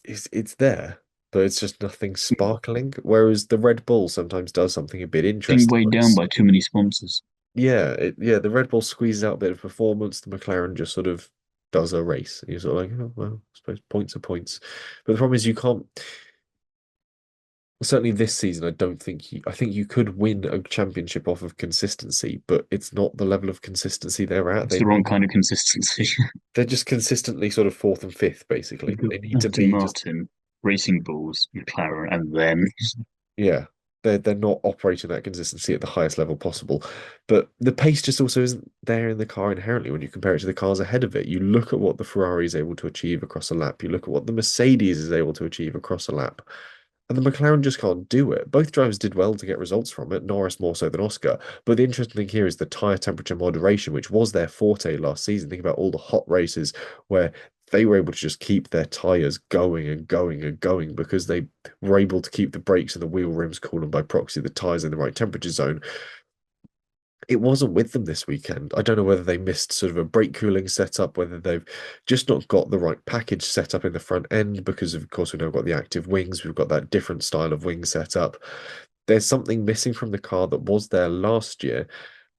is it's there, but it's just nothing sparkling. Whereas the Red Bull sometimes does something a bit Being interesting. weighed Like, down by too many sponsors. yeah, the Red Bull squeezes out a bit of performance. The McLaren just sort of does a race. You're sort of like, oh, well, I suppose points are points. But the problem is you can't. Certainly this season, I don't think I think you could win a championship off of consistency, but it's not the level of consistency they're at. It's the wrong kind of consistency. They're just consistently sort of fourth and fifth, basically. You've got They need to Aston be just Martin, Racing Bulls, McLaren, and then yeah. They're not operating that consistency at the highest level possible. But the pace just also isn't there in the car inherently when you compare it to the cars ahead of it. You look at what the Ferrari is able to achieve across a lap, you look at what the Mercedes is able to achieve across a lap. And the McLaren just can't do it. Both drivers did well to get results from it, Norris more so than Oscar. But the interesting thing here is the tyre temperature moderation, which was their forte last season. Think about all the hot races where they were able to just keep their tyres going and going and going because they were able to keep the brakes and the wheel rims cool and by proxy the tyres in the right temperature zone. It wasn't with them this weekend. I don't know whether they missed sort of a brake cooling setup, whether they've just not got the right package set up in the front end, because of course we've now got the active wings, we've got that different style of wing setup. There's something missing from the car that was there last year,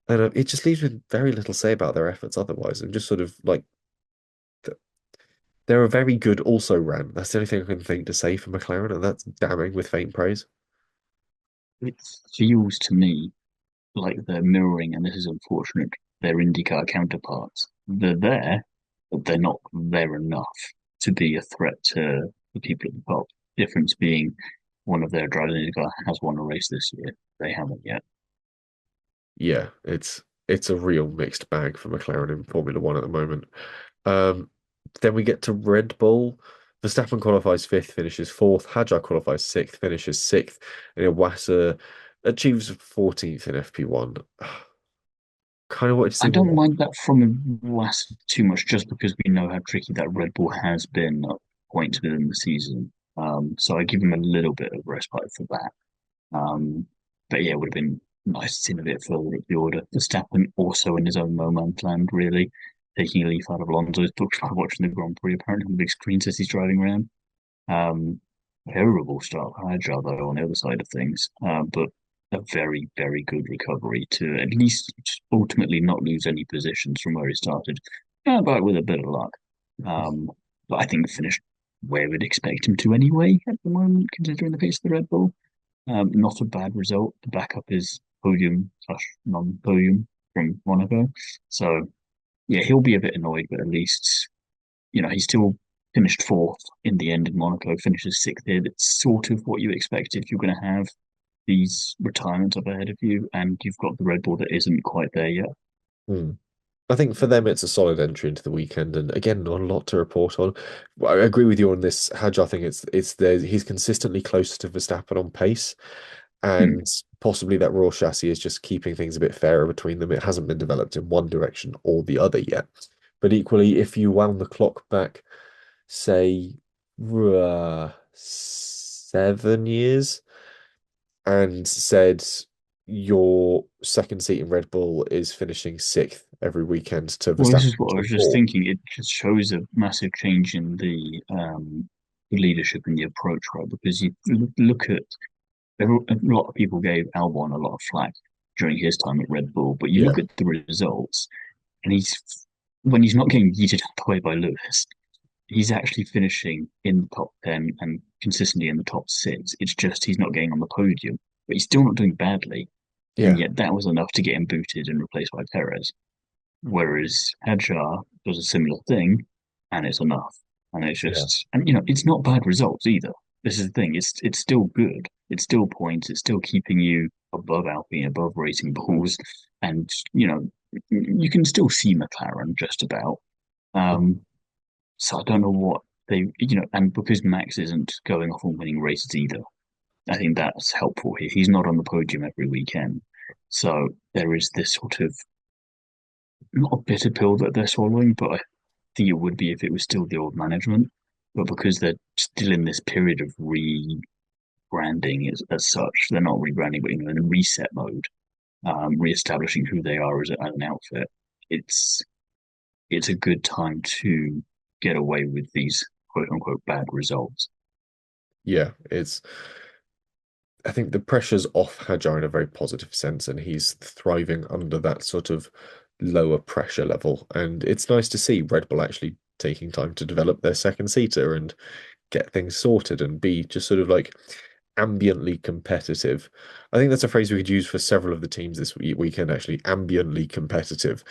and it just leaves with very little say about their efforts otherwise. And just sort of like they're a very good also ran. That's the only thing I can think to say for McLaren, and that's damning with faint praise. it feels to me like they're mirroring, and this is unfortunate, their IndyCar counterparts. They're there, but they're not there enough to be a threat to the people at the top. Difference being one of their drivers in IndyCar has won a race this year. They haven't yet. Yeah, it's a real mixed bag for McLaren in Formula One at the moment. Um, then we get to Red Bull. Verstappen qualifies fifth, finishes fourth. Hadjar qualifies sixth, finishes sixth. And Iwasa achieves 14th in FP1. Kind of wanted to I see don't more. mind that from last too much, just because we know how tricky that Red Bull has been at points within the season. So I give him a little bit of respite for that. But yeah, it would have been nice to see him a bit further up the order. Verstappen also in his own no man's land, really, taking a leaf out of Alonso's book by watching the Grand Prix apparently on the big screens as he's driving around. Um, Terrible start for Hydra though on the other side of things, but a very, very good recovery to at least ultimately not lose any positions from where he started, but with a bit of luck. Um, but I think finished where we'd expect him to anyway at the moment, considering the pace of the Red Bull. Not a bad result. The backup is podium slash non-podium from Monaco. So yeah, he'll be a bit annoyed, but at least he still finished fourth in the end in Monaco, finishes sixth here. That's sort of what you expect if you're going to have these retirements up ahead of you, and you've got the Red Bull that isn't quite there yet. Hmm. I think for them it's a solid entry into the weekend, and again, not a lot to report on. I agree with you on this, Hadj. I think it's there. He's consistently close to Verstappen on pace, Hmm. and possibly that raw chassis is just keeping things a bit fairer between them. It hasn't been developed in one direction or the other yet. But equally, if you wound the clock back, say, 7 years, and said your second seat in Red Bull is finishing sixth every weekend to Well, this Verstappen is what I finishing was just fourth. thinking. It just shows a massive change in the leadership and the approach, right? Because you look at a lot of people gave Albon a lot of flack during his time at Red Bull, but you Yeah, look at the results, and when he's not getting yeeted away by Lewis, he's actually finishing in the top 10 and consistently in the top six. It's just he's not getting on the podium, but he's still not doing badly. And yeah, yet that was enough to get him booted and replaced by Perez. Whereas Hadjar does a similar thing and it's enough. And it's yeah, just, and it's not bad results either. This is the thing. It's still good. It's still points. It's still keeping you above Alpine, above Racing Bulls. And, you can still see McLaren just about. mhm, Um, so I don't know what and because Max isn't going off and winning races either, I think that's helpful here. He's not on the podium every weekend. So there is this sort of not a bitter pill that they're swallowing, but I think it would be if it was still the old management. But because they're still in this period of rebranding as such. They're not rebranding, but in a reset mode, reestablishing who they are as an outfit. It's it's a good time to get away with these quote unquote bad results. Yeah, it's I think the pressure's off Hajar in a very positive sense, and he's thriving under that sort of lower pressure level. And it's nice to see Red Bull actually taking time to develop their second seater and get things sorted and be just sort of like ambiently competitive. I think that's a phrase we could use for several of the teams this weekend, actually, ambiently competitive,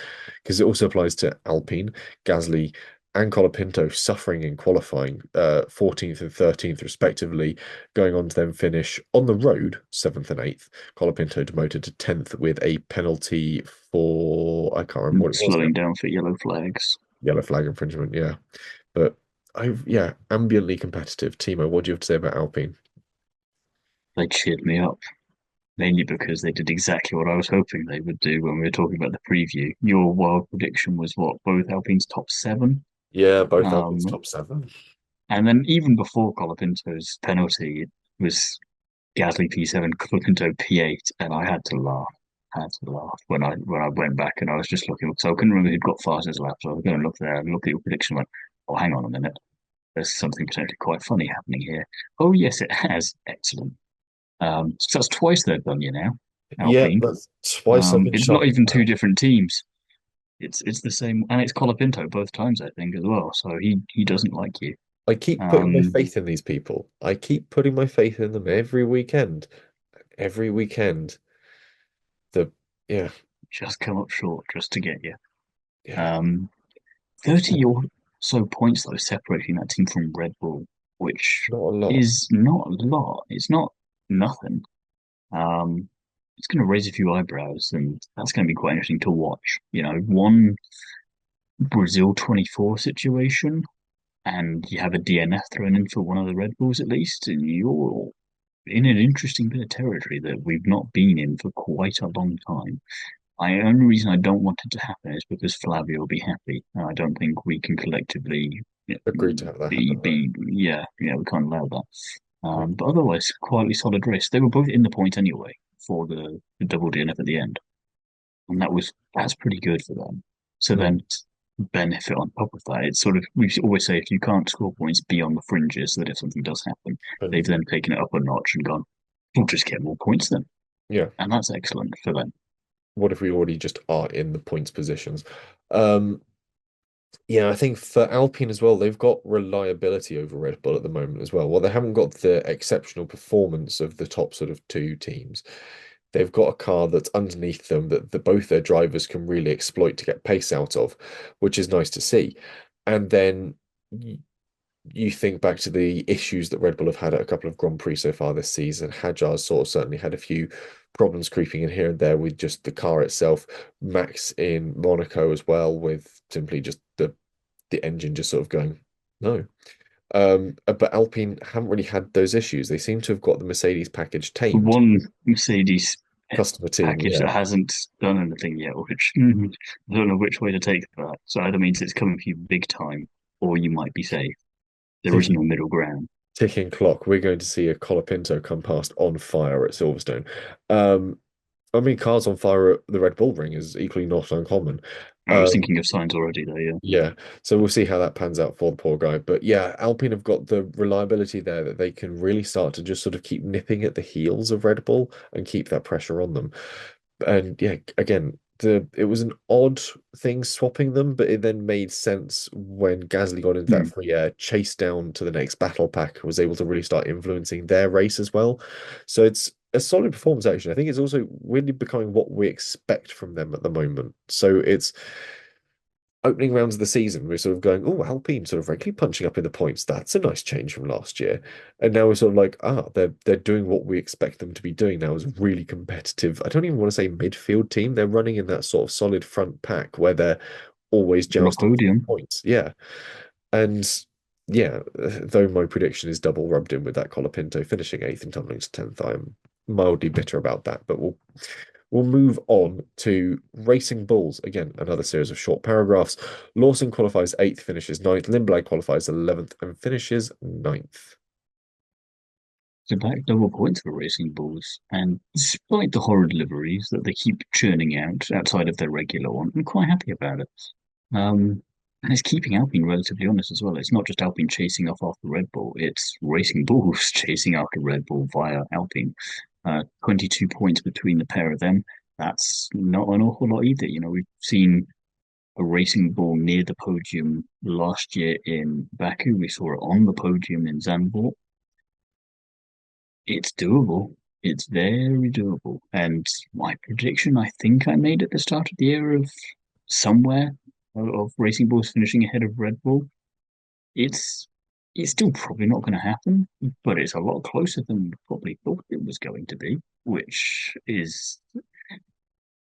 because it also applies to Alpine, Gasly, and Colapinto suffering in qualifying, 14th and 13th respectively, going on to then finish on the road, 7th and 8th. Colapinto demoted to 10th with a penalty for, I can't remember what it was now. Slowing down for yellow flags. Yellow flag infringement, yeah. But yeah, ambiently competitive. Thiemo, what do you have to say about Alpine? They cheered me up, mainly because they did exactly what I was hoping they would do when we were talking about the preview. Your wild prediction was what, both Alpine's top seven? Yeah, both Alpine's Um, top seven. and then even before Colapinto's penalty, it was Gasly P7, Colapinto P8, and I had to laugh. Had to laugh when I went back and I was just looking, so I couldn't remember who'd got fastest lap. So I was going to look there and look at your prediction. And went, oh, hang on a minute, there's something potentially quite funny happening here. Oh yes, it has. Excellent. So that's twice they've done you now, Yeah, Alpine. that's twice I've been It's not shocked even two now. different teams. It's the same, and it's Colapinto both times I think as well. So he doesn't like you. I keep putting my Um, faith in these people. I keep putting my faith in them every weekend. Every weekend. The yeah, just come up short just to get you. yeah, Um, 30 or so points though separating that team from Red Bull, which not a lot. is not a lot. It's not nothing. Um, it's going to raise a few eyebrows, and that's going to be quite interesting to watch. One Brazil 24 situation, and you have a DNF thrown in for one of the Red Bulls at least, and you're in an interesting bit of territory that we've not been in for quite a long time. The only reason I don't want it to happen is because Flavio will be happy, and I don't think we can collectively Agreed to have that be happen though. be yeah, we can't allow that. Yeah. But otherwise, quietly solid race. They were both in the point anyway for the double DNF at the end, and that's pretty good for them. So Mm. then benefit on top of that, it's sort of we always say if you can't score points, be on the fringes, so that if something does happen, And they've then taken it up a notch and gone, we'll just get more points then, yeah, and that's excellent for them. what if we already just are in the points positions? Um, Yeah, I think for Alpine as well, they've got reliability over Red Bull at the moment as well. Well, they haven't got the exceptional performance of the top sort of two teams. They've got a car that's underneath them that both their drivers can really exploit to get pace out of, which is nice to see. And then you think back to the issues that Red Bull have had at a couple of Grand Prix so far this season. Hajar's sort of certainly had a few problems creeping in here and there with just the car itself. Max in Monaco as well, with simply just the engine just sort of going, no. But Alpine haven't really had those issues. They seem to have got the Mercedes package The tamed. one Mercedes Customer team, package that yeah. hasn't done anything yet, which I don't know which way to take that. So either means it's coming for you big time, or you might be safe. There is Ticking no middle ground. ticking clock. We're going to see a Colapinto come past on fire at Silverstone. Um, I mean, cars on fire at the Red Bull Ring is equally not uncommon. I was Um, thinking of signs already, though. Yeah, Yeah, so we'll see how that pans out for the poor guy. But yeah, Alpine have got the reliability there that they can really start to just sort of keep nipping at the heels of Red Bull and keep that pressure on them. And yeah, again, it was an odd thing swapping them, but it then made sense when Gasly got into that hmm. free air, chase down to the next battle pack, was able to really start influencing their race as well. So it's a solid performance, actually. I think it's also really becoming what we expect from them at the moment. So it's opening rounds of the season, we're sort of going, oh, Alpine sort of regularly punching up in the points. That's a nice change from last year. And now we're sort of like, they're doing what we expect them to be doing now as a really competitive. I don't even want to say midfield team. They're running in that sort of solid front pack where they're always On a jousting for podium. points. Yeah. And yeah, though my prediction is double rubbed in with that Colapinto finishing eighth and tumbling to 10th, I'm mildly bitter about that, but we'll move on to Racing Bulls. Again, another series of short paragraphs. Lawson qualifies eighth, finishes ninth. Lindblad qualifies 11th and finishes ninth. back-to-back double points for Racing Bulls, and despite the horrid liveries that they keep churning out outside of their regular one, I'm quite happy about it. And it's keeping Alpine relatively honest as well. It's not just Alpine chasing off after Red Bull; it's Racing Bulls chasing after Red Bull via Alpine. 22 points between the pair of them. That's not an awful lot either. We've seen a Racing Bull near the podium last year in Baku. We saw it on the podium in Zandvoort. It's doable. It's very doable. And my prediction, I think I made at the start of the year of somewhere of Racing Bulls finishing ahead of Red Bull. It's it's still probably not going to happen, but it's a lot closer than we probably thought it was going to be, which is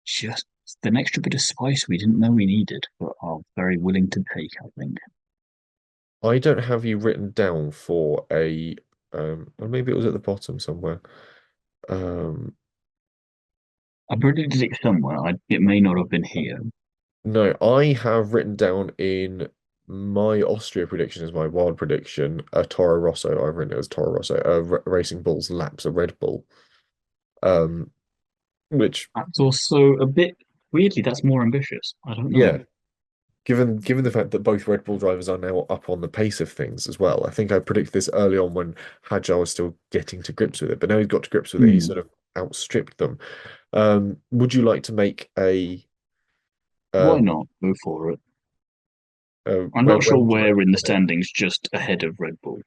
just an extra bit of spice we didn't know we needed, but are very willing to take, I think. I don't have you written down for a or maybe it was at the bottom somewhere. Um, I predicted it somewhere. It may not have been here. no, I have written down in my Austria prediction as my wild prediction, a Toro Rosso. I've written it as Toro Rosso, Racing Bulls laps a Red Bull. Um, which That's also a bit weirdly, that's more ambitious. I don't know. yeah, given the fact that both Red Bull drivers are now up on the pace of things as well. I think I predicted this early on when Hadjar was still getting to grips with it, but now he's got to grips with it. He Hmm. sort of outstripped them. Would you like to make Why um not? Go for it. I'm where not sure would you like where to in the put it? standings just ahead of Red Bull.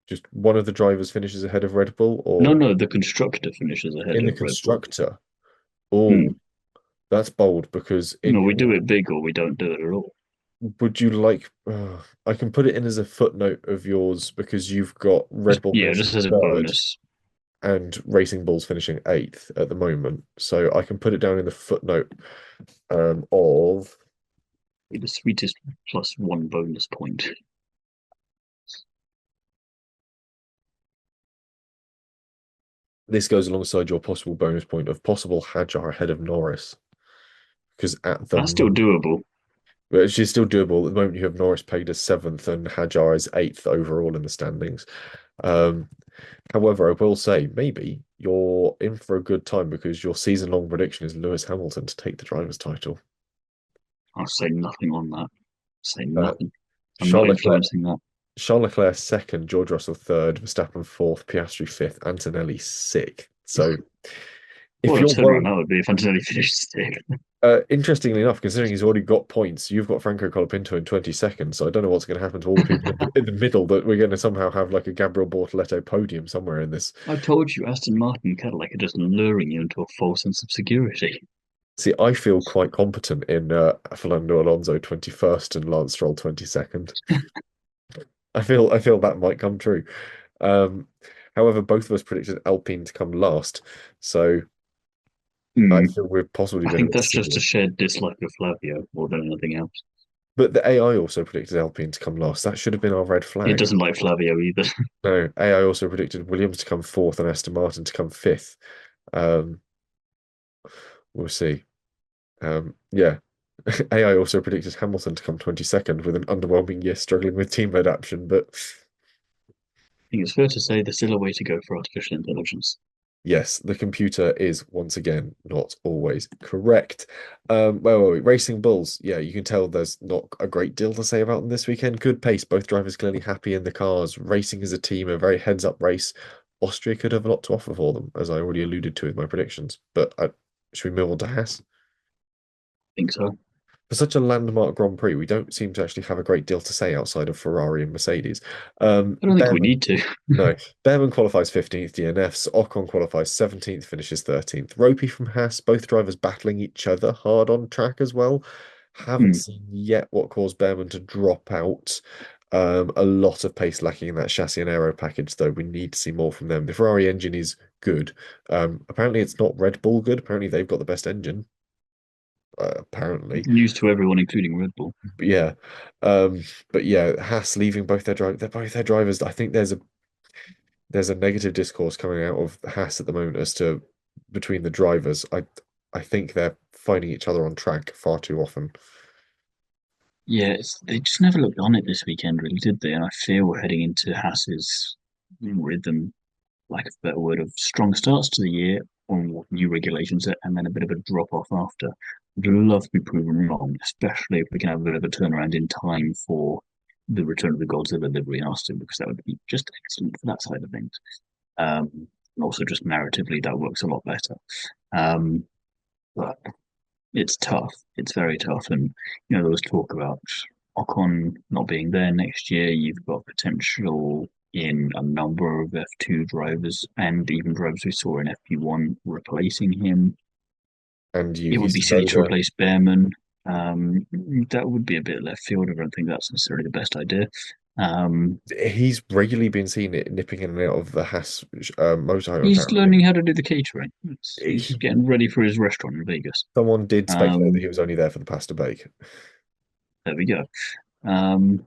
Just one of the drivers finishes ahead of Red Bull, No, or no, the constructor finishes ahead in the of Red Bull. constructor? Oh, Hmm. that's bold because in No, we do your it big or we don't do it at all. would you like I can put it in as a footnote of yours because you've got Red Just Bull yeah, finishing just as a third bonus. and Racing Bull's finishing eighth at the moment. So I can put it down in the footnote of Be the sweetest plus one bonus point. this goes alongside your possible bonus point of possible Hadjar ahead of Norris. Because at the That's still moment, doable. which is still doable. At the moment, you have Norris pegged as seventh and Hadjar as eighth overall in the standings. Um, However, I will say maybe you're in for a good time because your season-long prediction is Lewis Hamilton to take the driver's title. I'll say nothing on that. Say Uh, nothing. I'm not Charles Leclerc, influencing that. Charles Leclerc second, George Russell third, Verstappen fourth, Piastri fifth, Antonelli sixth. So if What a you're turnaround worried, that would be if Antonelli finished sixth. interestingly enough, considering he's already got points, you've got Franco Colapinto in 20 seconds. So I don't know what's going to happen to all the people in the middle that we're going to somehow have like a Gabriel Bortoleto podium somewhere in this. I told you, Aston Martin and Cadillac are just luring you into a false sense of security. See, I feel quite competent in Fernando Alonso 21st and Lance Stroll 22nd. I feel that might come true. Um, However, both of us predicted Alpine to come last, so I Hmm. feel we're possibly a I bit of think a that's just a similar. shared dislike of Flavio more than anything else. But the AI also predicted Alpine to come last. That should have been our red It flag. doesn't like Flavio either. No, AI also predicted Williams to come fourth and Aston Martin to come fifth. Um, we'll see. Yeah. AI also predicted Hamilton to come 22nd with an underwhelming year struggling with team adaptation, but I think it's fair to say there's still a way to go for artificial intelligence. yes, the computer is once again not always correct. Where were we? Racing Bulls. Yeah, you can tell there's not a great deal to say about them this weekend. Good pace. Both drivers clearly happy in the cars. Racing as a team, a very heads-up race. Austria could have a lot to offer for them, as I already alluded to with my predictions. But should we move on to Haas? I think so. For such a landmark Grand Prix, we don't seem to actually have a great deal to say outside of Ferrari and Mercedes. I don't think we Behrman need to. No, Behrman qualifies 15th DNFs. Ocon qualifies 17th, finishes 13th. Ropey from Haas, both drivers battling each other hard on track as well. Haven't Hmm. seen yet what caused Behrman to drop out. A lot of pace lacking in that chassis and aero package, though. We need to see more from them. The Ferrari engine is good. Apparently, it's not Red Bull good. Apparently, they've got the best engine. Apparently, News to everyone, including Red Bull. but yeah. Um, but yeah, Haas leaving both their drive. They're both their drivers. I think there's a negative discourse coming out of Haas at the moment as to between the drivers. I think they're finding each other on track far too often. Yeah, they just never looked on it this weekend, really, did they? And I fear we're heading into Haas's. rhythm, lack of a better word, of strong starts to the year on what new regulations are, and then a bit of a drop off after. Would love to be proven wrong, especially if we can have a bit of a turnaround in time for the return of the Godzilla livery in Austin, because that would be just excellent for that side of things. And also just narratively, that works a lot better. Um, but it's tough. It's very tough. And, there was talk about Ocon not being there next year. You've got potential in a number of F2 drivers and even drivers we saw in FP1 replacing him. And It would Yuki be silly to Tsunoda, replace Behrman. That would be a bit left field. I don't think that's necessarily the best idea. Um, he's regularly been seen nipping in and out of the Haas motorhome, he's apparently. learning how to do the catering. He's He, getting ready for his restaurant in Vegas. someone did speculate that Um, he was only there for the pasta bake. there we go. Um,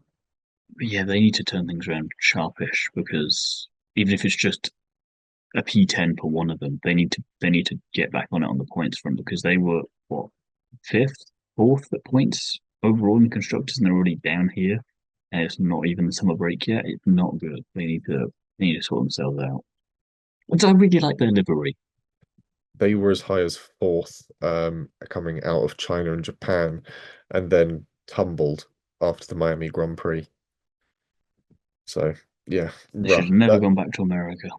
But yeah, they need to turn things around sharpish because even if it's just a P10 for one of them, they need to get back on it on the points front because they were what fifth, fourth at points overall in constructors and they're already down here. And it's not even the summer break yet. It's not good. They need to sort themselves out. And I really like their livery. They were as high as fourth, coming out of China and Japan, and then tumbled after the Miami Grand Prix. So yeah, They should rough. have never gone back to America.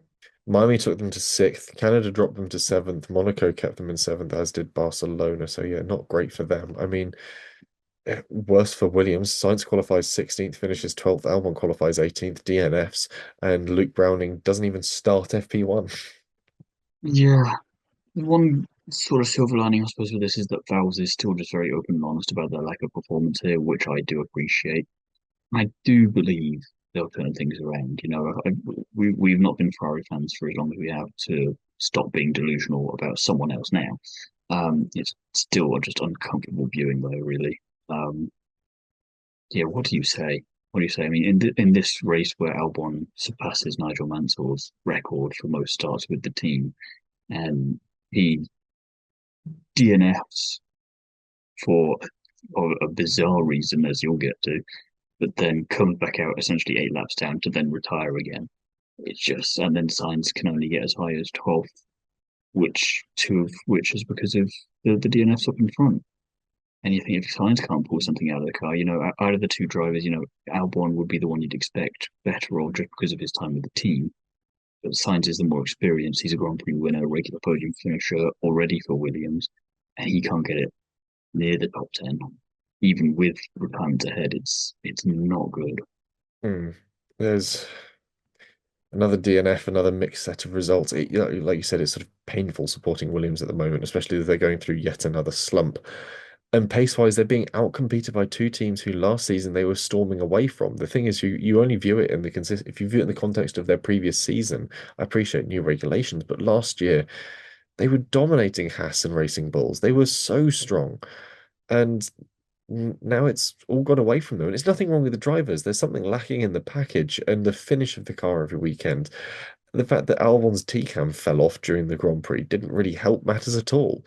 Miami took them to sixth. Canada dropped them to seventh. Monaco kept them in seventh, as did Barcelona. So yeah, not great for them. I mean, worse for Williams. Sainz qualifies 16th, finishes 12th. Albon qualifies 18th, DNFs, and Luke Browning doesn't even start FP1. Yeah, one sort of silver lining, I suppose, with this is that Valves is still just very open and honest about their lack of performance here, which I do appreciate. I do believe they'll turn things around. We've not been Ferrari fans for as long as we have to stop being delusional about someone else now. It's still just uncomfortable viewing though, really. Um, yeah, what do you say? What do you say? I mean, in this race where Albon surpasses Nigel Mansell's record for most starts with the team, and he DNFs for a bizarre reason, as you'll get to, but then comes back out essentially 8 laps down to then retire again. It's just, and then Sainz can only get as high as 12th, which two of which is because of the DNFs up in front. And you think if Sainz can't pull something out of the car, out of the two drivers, Albon would be the one you'd expect better or just because of his time with the team. But Sainz is the more experienced. He's a Grand Prix winner, regular podium finisher already for Williams, and he can't get it near the top 10. Even with retirement ahead, it's not good. Hmm. There's another DNF, another mixed set of results. Like you said, it's sort of painful supporting Williams at the moment, especially as they're going through yet another slump. And pace-wise, they're being outcompeted by two teams who last season they were storming away from. The thing is, you only view it in the if you view it in the context of their previous season. I appreciate new regulations, but last year they were dominating Haas and Racing Bulls. They were so strong, and now it's all got away from them. And it's nothing wrong with the drivers. There's something lacking in the package and the finish of the car every weekend. The fact that Albon's T-cam fell off during the Grand Prix didn't really help matters at all.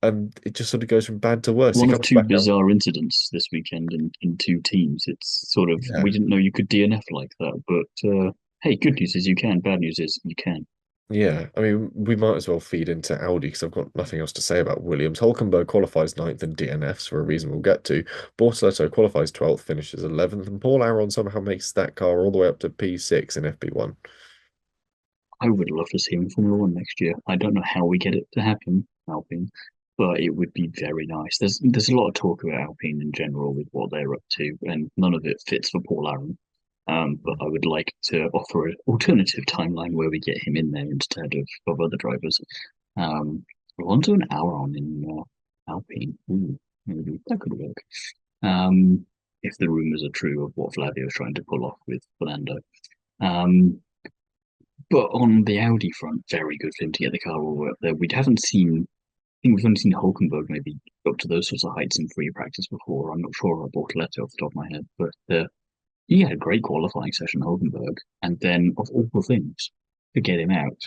And it just sort of goes from bad to worse. He One of comes two back out. bizarre incidents this weekend in two teams. It's sort of, Yeah. we didn't know you could DNF like that, but hey, good news is you can, bad news is you can. Yeah, I mean, we might as well feed into Audi because I've got nothing else to say about Williams. Hulkenberg qualifies ninth and DNFs for a reason we'll get to. Bortoleto qualifies 12th, finishes 11th, and Paul Aron somehow makes that car all the way up to P6 in FP1. I would love to see him in Formula One next year. I don't know how we get it to happen, Alpine, but it would be very nice. There's a lot of talk about Alpine in general with what they're up to, and none of it fits for Paul Aron. But I would like to offer an alternative timeline where we get him in there instead of other drivers. We're on to an hour on in Alpine. Ooh, maybe that could work. Um, if the rumors are true of what Flavio's trying to pull off with Fernando. Um, but on the Audi front, very good for him to get the car all the way up there. We haven't seen, I think we've only seen Hulkenberg maybe up to those sorts of heights in free practice before. I'm not sure about Bortoleto off the top of my head, but he had a great qualifying session, Hulkenberg. And then, of all the things, to get him out,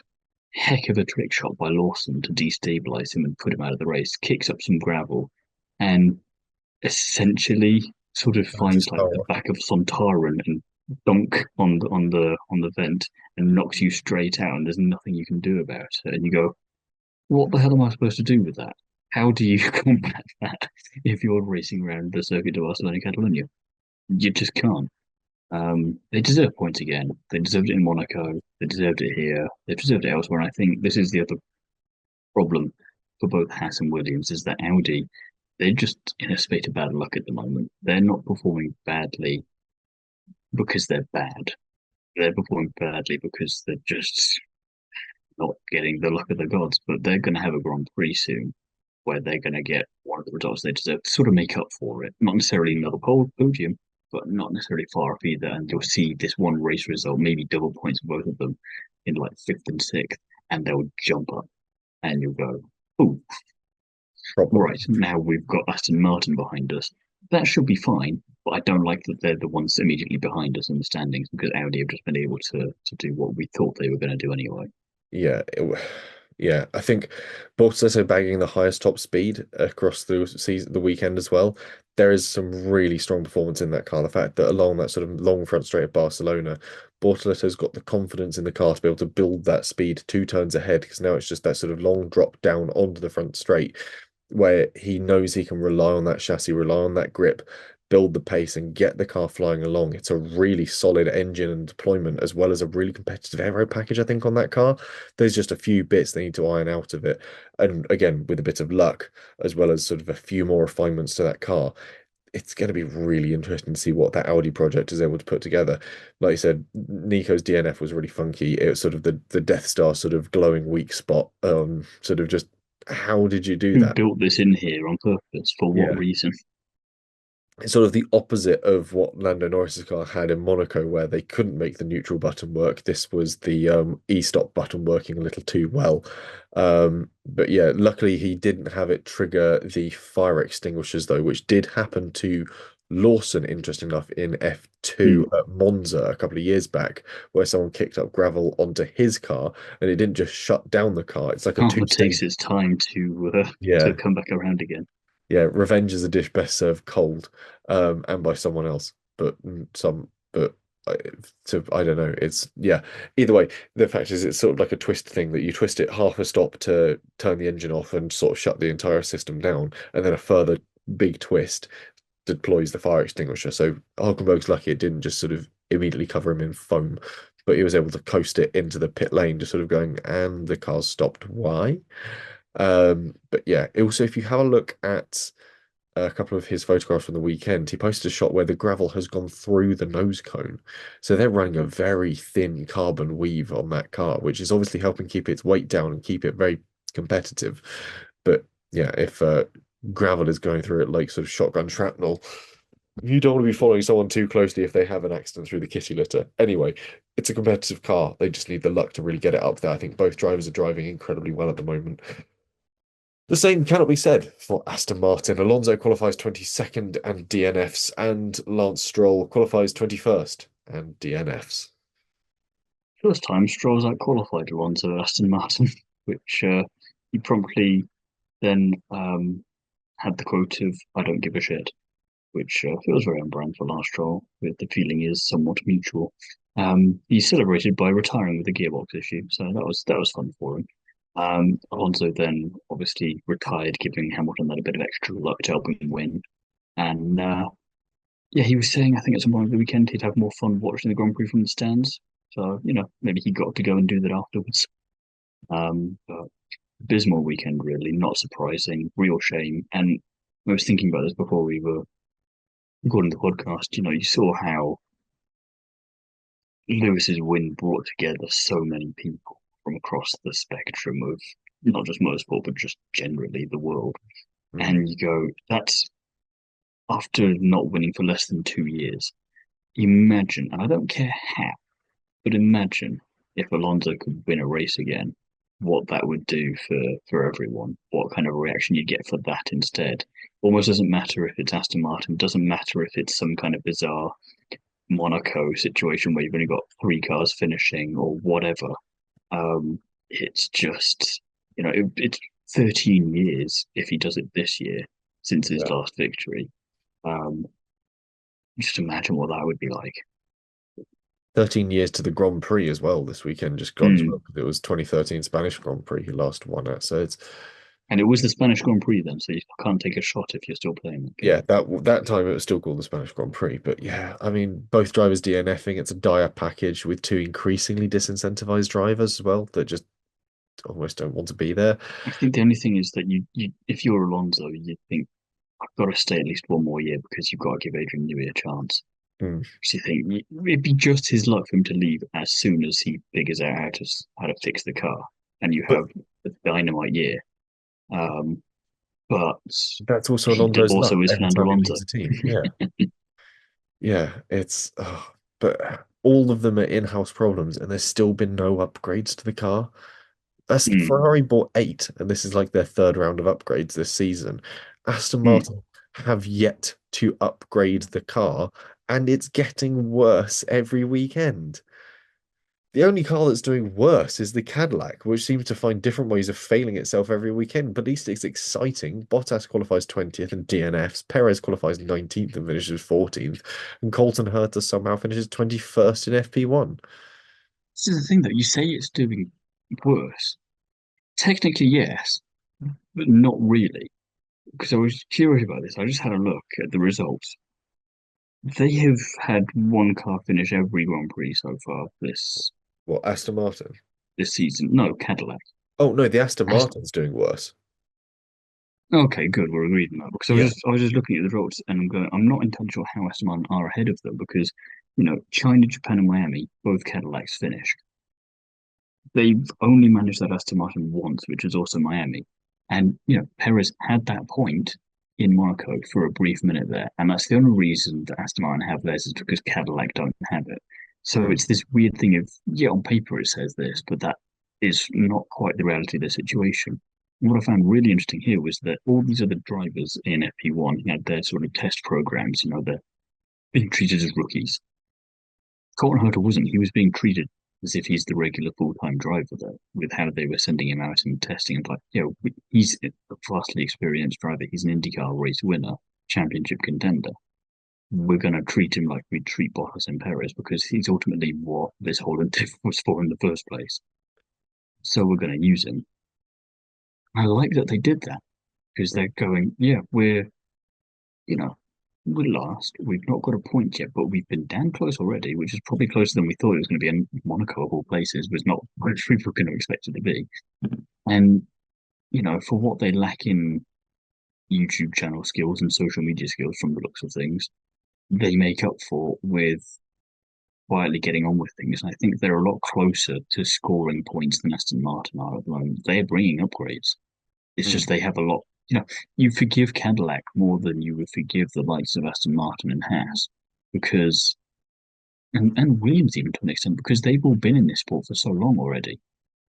heck of a trick shot by Lawson to destabilize him and put him out of the race, kicks up some gravel, and essentially sort of That's his finds like car the off. back of Sontaran and dunk on the vent and knocks you straight out, and there's nothing you can do about it. And you go, what the hell am I supposed to do with that? How do you combat that if you're racing around the Circuit de Barcelona, Catalonia? You just can't. They deserve points again. They deserved it in Monaco. They deserved it here. They deserved it elsewhere. And I think this is the other problem for both Haas and Williams is that Audi, they're just in a spate of bad luck at the moment. They're not performing badly because they're bad. They're performing badly because they're just not getting the luck of the gods. But they're going to have a Grand Prix soon where they're going to get one of the results they deserve to sort of make up for it. Not necessarily another podium, but not necessarily far off either. And you'll see this one race result, maybe double points for both of them in like fifth and sixth, and they'll jump up and you'll go, oh, Problem. right, now we've got Aston Martin behind us. That should be fine, but I don't like that they're the ones immediately behind us in the standings because Audi have just been able to do what we thought they were going to do anyway. Yeah, yeah. I think Bottas also bagging the highest top speed across the season, the weekend as well. There is some really strong performance in that car. The fact that along that sort of long front straight of Barcelona, Bortoleto has got the confidence in the car to be able to build that speed 2 turns ahead because now it's just that sort of long drop down onto the front straight where he knows he can rely on that chassis, rely on that grip, build the pace and get the car flying along. It's a really solid engine and deployment, as well as a really competitive aero package, I think, on that car. There's just a few bits they need to iron out of it. And again, with a bit of luck, as well as sort of a few more refinements to that car, it's going to be really interesting to see what that Audi project is able to put together. Like you said, Nico's DNF was really funky. It was sort of the Death Star sort of glowing weak spot. Sort of just how did you do Who that? built this in here on purpose? For what Yeah. reason? It's sort of the opposite of what Lando Norris's car had in Monaco, where they couldn't make the neutral button work. This was the e-stop button working a little too well. But yeah, luckily he didn't have it trigger the fire extinguishers though, which did happen to Lawson, interesting enough, in F2 Hmm. at Monza a couple of years back, where someone kicked up gravel onto his car and it didn't just shut down the car. It's like a Karma two-stage. takes its time to Yeah, come back around again. yeah, revenge is a dish best served cold, and by someone else. But I, I don't know. It's yeah. Either way, the fact is, it's sort of like a twist thing that you twist it half a stop to turn the engine off and sort of shut the entire system down, and then a further big twist deploys the fire extinguisher. So Hulkenberg's lucky it didn't just sort of immediately cover him in foam, but he was able to coast it into the pit lane, just sort of going, and the car's stopped. Why? But yeah, also if you have a look at a couple of his photographs from the weekend, he posted a shot where the gravel has gone through the nose cone. So they're running a very thin carbon weave on that car, which is obviously helping keep its weight down and keep it very competitive. But yeah, if gravel is going through it like sort of shotgun shrapnel, you don't want to be following someone too closely if they have an accident through the kitty litter. Anyway, it's a competitive car. They just need the luck to really get it up there. I think both drivers are driving incredibly well at the moment. The same cannot be said for Aston Martin. Alonso qualifies 22nd and DNFs, and Lance Stroll qualifies 21st and DNFs. First time Stroll's out qualified Alonso at Aston Martin, which he promptly then had the quote of "I don't give a shit," which feels very on brand for Lance Stroll. With the feeling is somewhat mutual. He celebrated by retiring with a gearbox issue, so that was fun for him. Alonso then obviously retired, giving Hamilton that a bit of extra luck to help him win. And yeah, he was saying I think at some point of the weekend he'd have more fun watching the Grand Prix from the stands. So maybe he got to go and do that afterwards. But abysmal weekend, really, not surprising, real shame. And I was thinking about this before we were recording the podcast. You saw how Lewis's win brought together so many people from across the spectrum of not just motorsport, but just generally the world. Mm, And you go, that's after not winning for less than 2 years. Imagine, and I don't care how, but imagine if Alonso could win a race again, what that would do for everyone, what kind of reaction you'd get for that instead. Almost doesn't matter if it's Aston Martin, doesn't matter if it's some kind of bizarre Monaco situation where you've only got three cars finishing or whatever. It's just, it's 13 years if he does it this year since his yeah. last victory. Um, just imagine what that would be like. 13 years to the Grand Prix as well this weekend just gone as well, Mm. because it was 2013 Spanish Grand Prix who last won it. So it's And it was the Spanish Grand Prix then, so you can't take a shot if you're still playing that yeah, game. that time it was still called the Spanish Grand Prix. But yeah, I mean, both drivers DNFing. It's a dire package with two increasingly disincentivized drivers as well that just almost don't want to be there. I think the only thing is that you if you're Alonso, you think I've got to stay at least one more year because you've got to give Adrian Newey a chance. Mm. So you think it'd be just his luck for him to leave as soon as he figures out how to fix the car, and you But have a dynamite year. Um, but that's also he Alonso's also luck is every Fernando time he Alonso. leaves a team. Yeah. Yeah, but all of them are in-house problems, and there's still been no upgrades to the car. That's Mm, Ferrari bought eight, and this is like their third round of upgrades this season. Aston mm. Martin have yet to upgrade the car, and it's getting worse every weekend. The only car that's doing worse is the Cadillac, which seems to find different ways of failing itself every weekend. But at least it's exciting. Bottas qualifies 20th and DNFs. Perez qualifies 19th and finishes 14th. And Colton Herta somehow finishes 21st in FP1. This is the thing, though. You say it's doing worse. Technically, yes, but not really. Because I was curious about this. I just had a look at the results. They have had one car finish every Grand Prix so far What, Aston Martin? this season. No, Cadillac. Oh, no, the Aston Has, Martin's doing worse. okay, good. We're agreed on that because Yeah. I was just looking at the results and I'm not entirely sure how Aston Martin are ahead of them because China, Japan, and Miami both Cadillacs finished. They've only managed that Aston Martin once, which was also Miami. And, Perez had that point in Monaco for a brief minute there. And that's the only reason that Aston Martin have theirs is because Cadillac don't have it. So Mm. it's this weird thing of, yeah, on paper it says this, but that is not quite the reality of the situation. And what I found really interesting here was that all these other drivers in FP1 had their sort of test programs, they're being treated as rookies. Colton Herta wasn't. He was being treated as if he's the regular full-time driver there, with how they were sending him out and testing him. Like, he's a vastly experienced driver. He's an IndyCar race winner, championship contender. We're going to treat him like we treat Bottas and Perez because he's ultimately what this whole endeavor was for in the first place. So we're going to use him. I like that they did that because they're going, yeah, you know, we're last. We've not got a point yet, but we've been damn close already, which is probably closer than we thought it was going to be. And Monaco, of all places, was not where we were going to expect it to be. And, for what they lack in YouTube channel skills and social media skills from the looks of things, they make up for with quietly getting on with things. And I think they're a lot closer to scoring points than Aston Martin are at the moment. They're bringing upgrades. It's just Mm. they have a lot. You forgive Cadillac more than you would forgive the likes of Aston Martin and Haas because and Williams even to an extent because they've all been in this sport for so long already,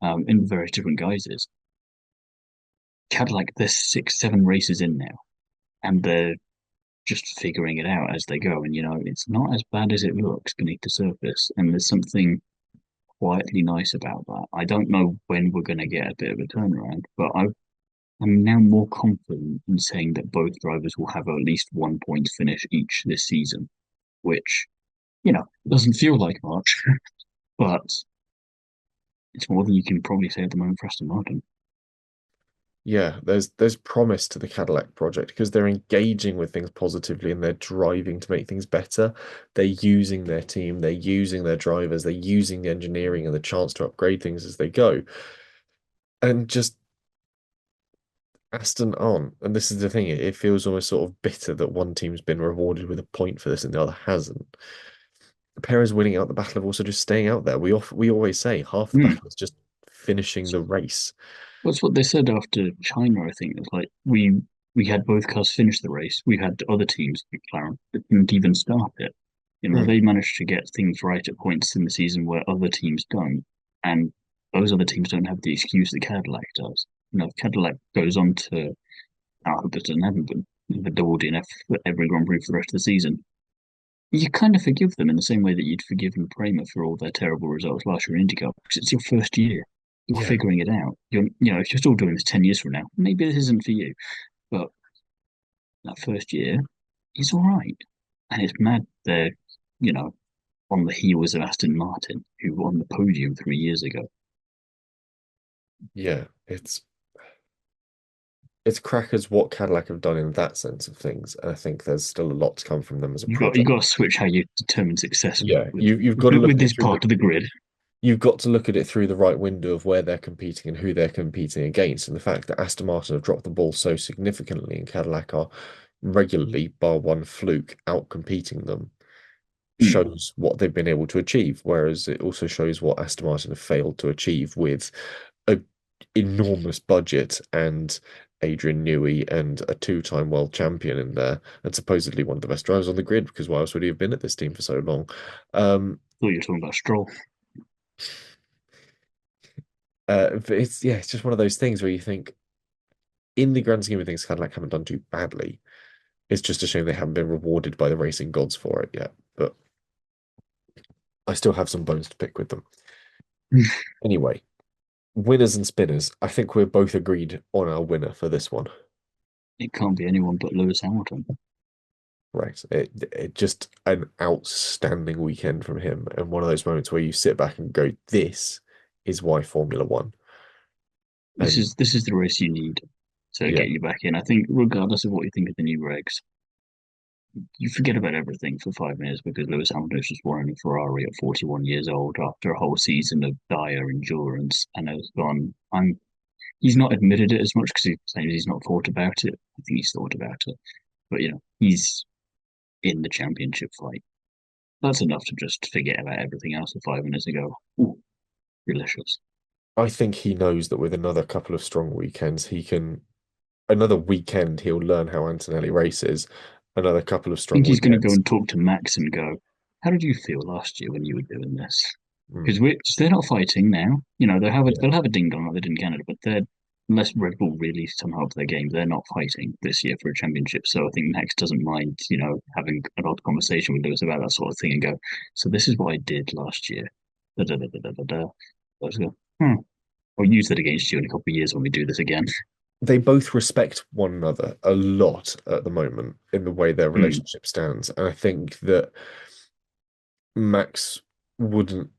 in various different guises. Cadillac, they're 6, 7 races in now, and they're just figuring it out as they go. And it's not as bad as it looks beneath the surface. And there's something quietly nice about that. I don't know when we're going to get a bit of a turnaround, but I'm now more confident in saying that both drivers will have at least 1 point finish each this season, which doesn't feel like much, but it's more than you can probably say at the moment for Aston Martin. Yeah, there's promise to the Cadillac project because they're engaging with things positively and they're driving to make things better. They're using their team, they're using their drivers, they're using the engineering and the chance to upgrade things as they go. And just Aston aren't. And this is the thing, it feels almost sort of bitter that one team's been rewarded with a point for this and the other hasn't. Perez winning out the battle of also just staying out there. We always say half the Hmm. battle is just finishing the race. That's what they said after China, I think. It's like we had both cars finish the race. We had other teams, McLaren, that didn't even start it. Mm. They managed to get things right at points in the season where other teams don't. And those other teams don't have the excuse that Cadillac does. Cadillac goes on to I hope it doesn't happen, but the double DNF for every Grand Prix for the rest of the season. You kind of forgive them in the same way that you'd forgiven Prima for all their terrible results last year in IndyCar because it's your first year. You're Yeah. figuring it out. If you're still doing this 10 years from now, maybe this isn't for you. But that first year is all right. And it's mad they're, you know, on the heels of Aston Martin, who won the podium 3 years ago. Yeah, it's crackers what Cadillac have done in that sense of things, and I think there's still a lot to come from them as a You project. got to switch how you determine success Yeah, you've got to look with at it this through part of the grid. you've got to look at it through the right window of where they're competing and who they're competing against, and the fact that Aston Martin have dropped the ball so significantly and Cadillac are regularly, bar one fluke, out competing them Mm, shows what they've been able to achieve. Whereas it also shows what Aston Martin have failed to achieve with a enormous budget and Adrian Newey and a two-time world champion in there, and supposedly one of the best drivers on the grid, because why else would he have been at this team for so long? thought you were talking about Stroll. But it's yeah, it's just one of those things where you think, in the grand scheme of things, Cadillac haven't done too badly. It's just a shame they haven't been rewarded by the racing gods for it yet. But I still have some bones to pick with them. Anyway, winners and spinners. I think we're both agreed on our winner for this one. It can't be anyone but Lewis Hamilton. Right. It just an outstanding weekend from him, and one of those moments where you sit back and go, "This is why Formula One." This And is this is the race you need to yeah, get you back in. I think, regardless of what you think of the new regs, you forget about everything for 5 minutes because Lewis Hamilton just won a Ferrari at 41 years old after a whole season of dire endurance and has gone. He's not admitted it as much because he's saying he's not thought about it. I think he's thought about it, but he's in the championship fight. That's enough to just forget about everything else for 5 minutes ago. Ooh, delicious. I think he knows that with another couple of strong weekends, he can. Another weekend, he'll learn how Antonelli races. Another couple of I strong think he's going to go weekends. and talk to Max and go, "How did you feel last year when you were doing this?" Mm, Because they're not fighting now. yeah, They'll have a ding dong like they did in Canada, but they're unless Red Bull really somehow up their game, they're not fighting this year for a championship. So I think Max doesn't mind, having an odd conversation with Lewis about that sort of thing and go, "So this is what I did last year." Da, da, da, da, da, da, da. I just go, I'll use that against you in a couple of years when we do this again. they both respect one another a lot at the moment in the way their Hmm. relationship stands, and I think that Max wouldn't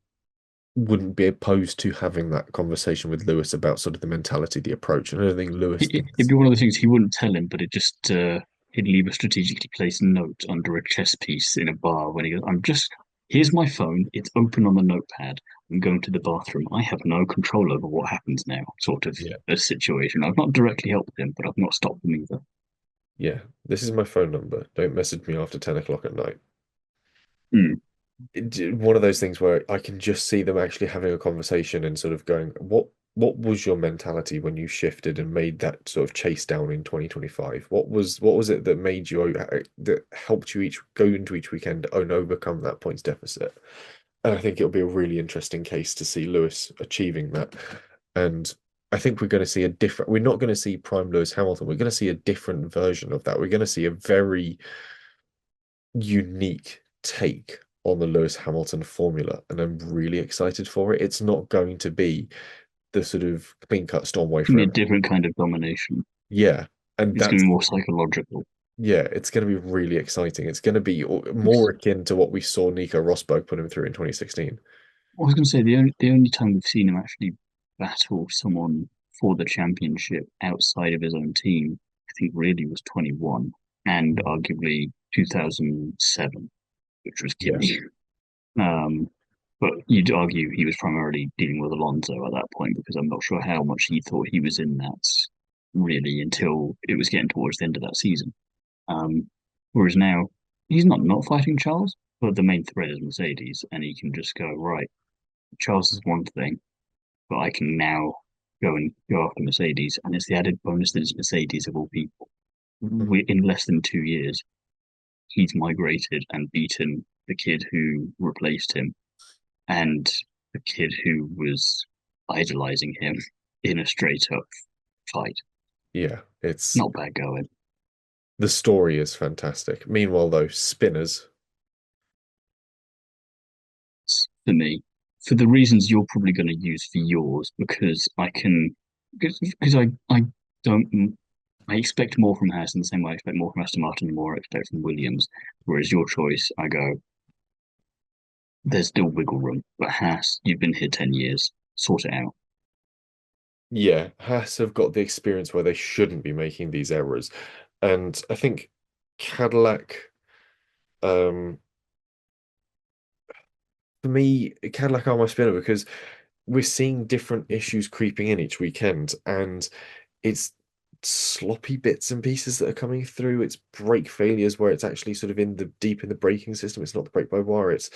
wouldn't be opposed to having that conversation with Lewis about sort of the mentality, the approach. And I don't think Lewis It'd thinks, be one of the things he wouldn't tell him, but he'd leave a strategically placed note under a chess piece in a bar when he goes, here's my phone, it's open on the notepad. I'm going to the bathroom. I have no control over what happens now, sort of yeah, a situation. I've not directly helped him, but I've not stopped him either. yeah, this is my phone number. Don't message me after 10 o'clock at night. Hmm. One of those things where I can just see them actually having a conversation and sort of going, what was your mentality when you shifted and made that sort of chase down in 2025? What was it that made you that helped you each go into each weekend and overcome that points deficit? And I think it'll be a really interesting case to see Lewis achieving that. And I think we're going to see we're not going to see prime Lewis Hamilton. We're going to see a different version of that. We're going to see a very unique take on the Lewis Hamilton formula. And I'm really excited for it. It's not going to be the sort of clean cut storm way It's gonna for be a everyone. different kind of domination. Yeah. And It's gonna that's, be more psychological. yeah, it's going to be really exciting. It's going to be more akin to what we saw Nico Rosberg put him through in 2016. I was gonna say the only time we've seen him actually battle someone for the championship outside of his own team, I think really was 21 and Mm. arguably 2007, which was Yeah. Kimi. Um, but you'd argue he was primarily dealing with Alonso at that point because I'm not sure how much he thought he was in that really until it was getting towards the end of that season. Um, whereas now he's not fighting Charles, but the main threat is Mercedes, and he can just go right. Charles is one thing, but I can now go after Mercedes, and it's the added bonus that it's Mercedes of all people. Mhm. In less than 2 years, he's migrated and beaten the kid who replaced him and the kid who was idolizing him in a straight up fight. Yeah. It's Not bad going. the story is fantastic. Meanwhile, though, spinners, For me, for the reasons you're probably going to use for yours, because I don't I expect more from Haas in the same way I expect more from Aston Martin, the more I expect from Williams. Whereas your choice, I go there's still wiggle room. But Haas, you've been here 10 years. Sort it out. Yeah, Haas have got the experience where they shouldn't be making these errors. And I think Cadillac, um, for me, Cadillac are my spinner because we're seeing different issues creeping in each weekend, and it's sloppy bits and pieces that are coming through. It's brake failures where it's actually sort of in the deep in the braking system. It's not the brake by wire, it's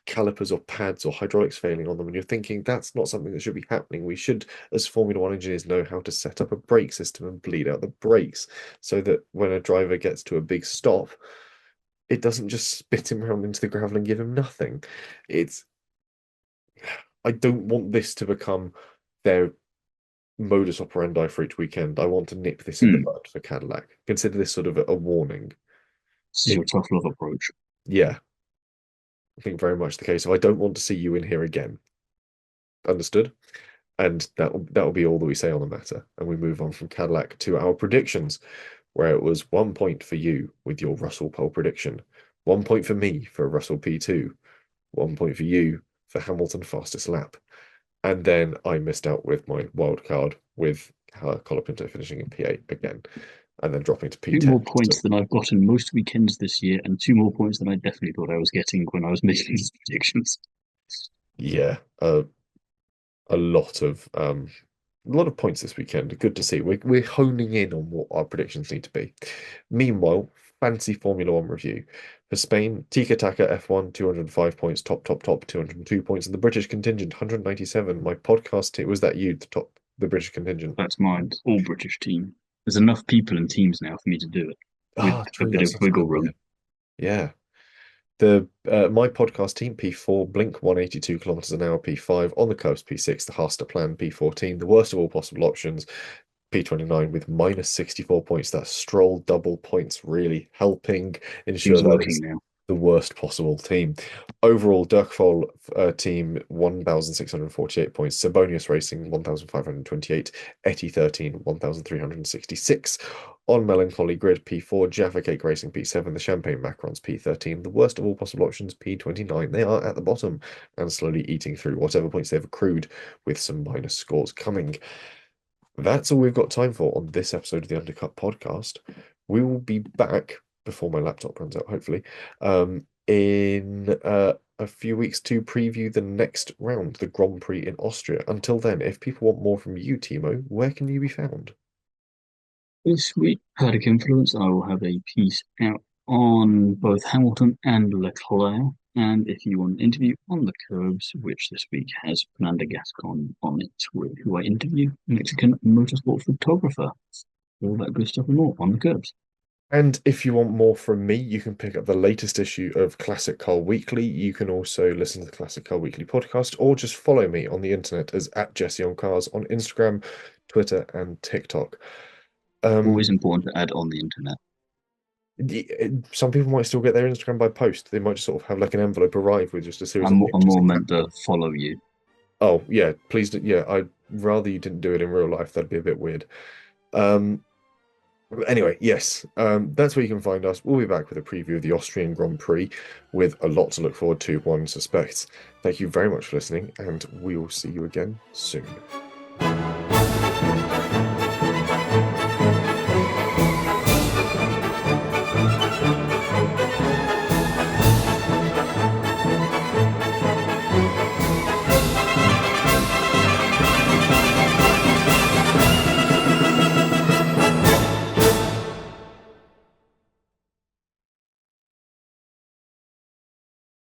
calipers or pads or hydraulics failing on them. And you're thinking that's not something that should be happening. We should, as Formula One engineers, know how to set up a brake system and bleed out the brakes so that when a driver gets to a big stop, it doesn't just spit him around into the gravel and give him nothing. It's I don't want this to become their modus operandi for each weekend. I want to nip this in the Hmm. bud for Cadillac. Consider this sort of a warning. This is your In tough love approach. Yeah, I think very much the case. If I don't want to see you in here again, understood? And that will be all that we say on the matter. And we move on from Cadillac to our predictions, where it was 1 point for you with your Russell pole prediction, 1 point for me for Russell P2, 1 point for you for Hamilton fastest lap. And then I missed out with my wild card with Colapinto finishing in P8 again, and then dropping to Two P10. more points than I've gotten most weekends this year, and two more points than I definitely thought I was getting when I was making these predictions. Yeah, a lot of points this weekend. Good to see. We're honing in on what our predictions need to be. Meanwhile, fancy Formula One review. For Spain, Tika Taka F1, 205 points, top, 202 points. And the British contingent, 197. My podcast team, was that you, the British contingent? That's mine. All British team. There's enough people and teams now for me to do it with Ah, a true. bit That's of such a good wiggle idea. room. Yeah. The my podcast team P4 Blink 182 kilometers an hour P5 on the coast P6 the Haas plan P14 the worst of all possible options P29 with minus 64 points. That Stroll double points really helping ensure Things that working is now. the worst possible team. Overall, Dirkvoll team 1,648 points, Sabonius Racing 1,528, Etty 13, 1,366. On Melancholy Grid P4, Jaffa Cake Racing P7, the Champagne Macrons P13, the worst of all possible options P29. They are at the bottom and slowly eating through whatever points they've accrued with some minus scores coming. That's all we've got time for on this episode of the Undercut podcast. We will be back before my laptop runs out, hopefully, in a few weeks to preview the next round, the Grand Prix in Austria. Until then, if people want more from you, Thiemo, where can you be found? This week, Paddock Influence, I will have a piece out on both Hamilton and Leclerc. And if you want an interview on the curbs, which this week has Fernanda Gascon on it, who I interview, Mexican motorsport photographer. All that good stuff and more on the curbs. And if you want more from me, you can pick up the latest issue of Classic Car Weekly. You can also listen to the Classic Car Weekly podcast, or just follow me on the internet as at Jesse on Cars on Instagram, Twitter, and TikTok. Always important to add on the internet. Some people might still get their Instagram by post. They might just sort of have like an envelope arrive with just a series of I'm pictures more and meant to captions. follow you. Oh yeah, please do. Yeah, I'd rather you didn't do it in real life. That'd be a bit weird. Um, Anyway, yes, that's where you can find us. We'll be back with a preview of the Austrian Grand Prix with a lot to look forward to, one suspects. Thank you very much for listening, and we will see you again soon.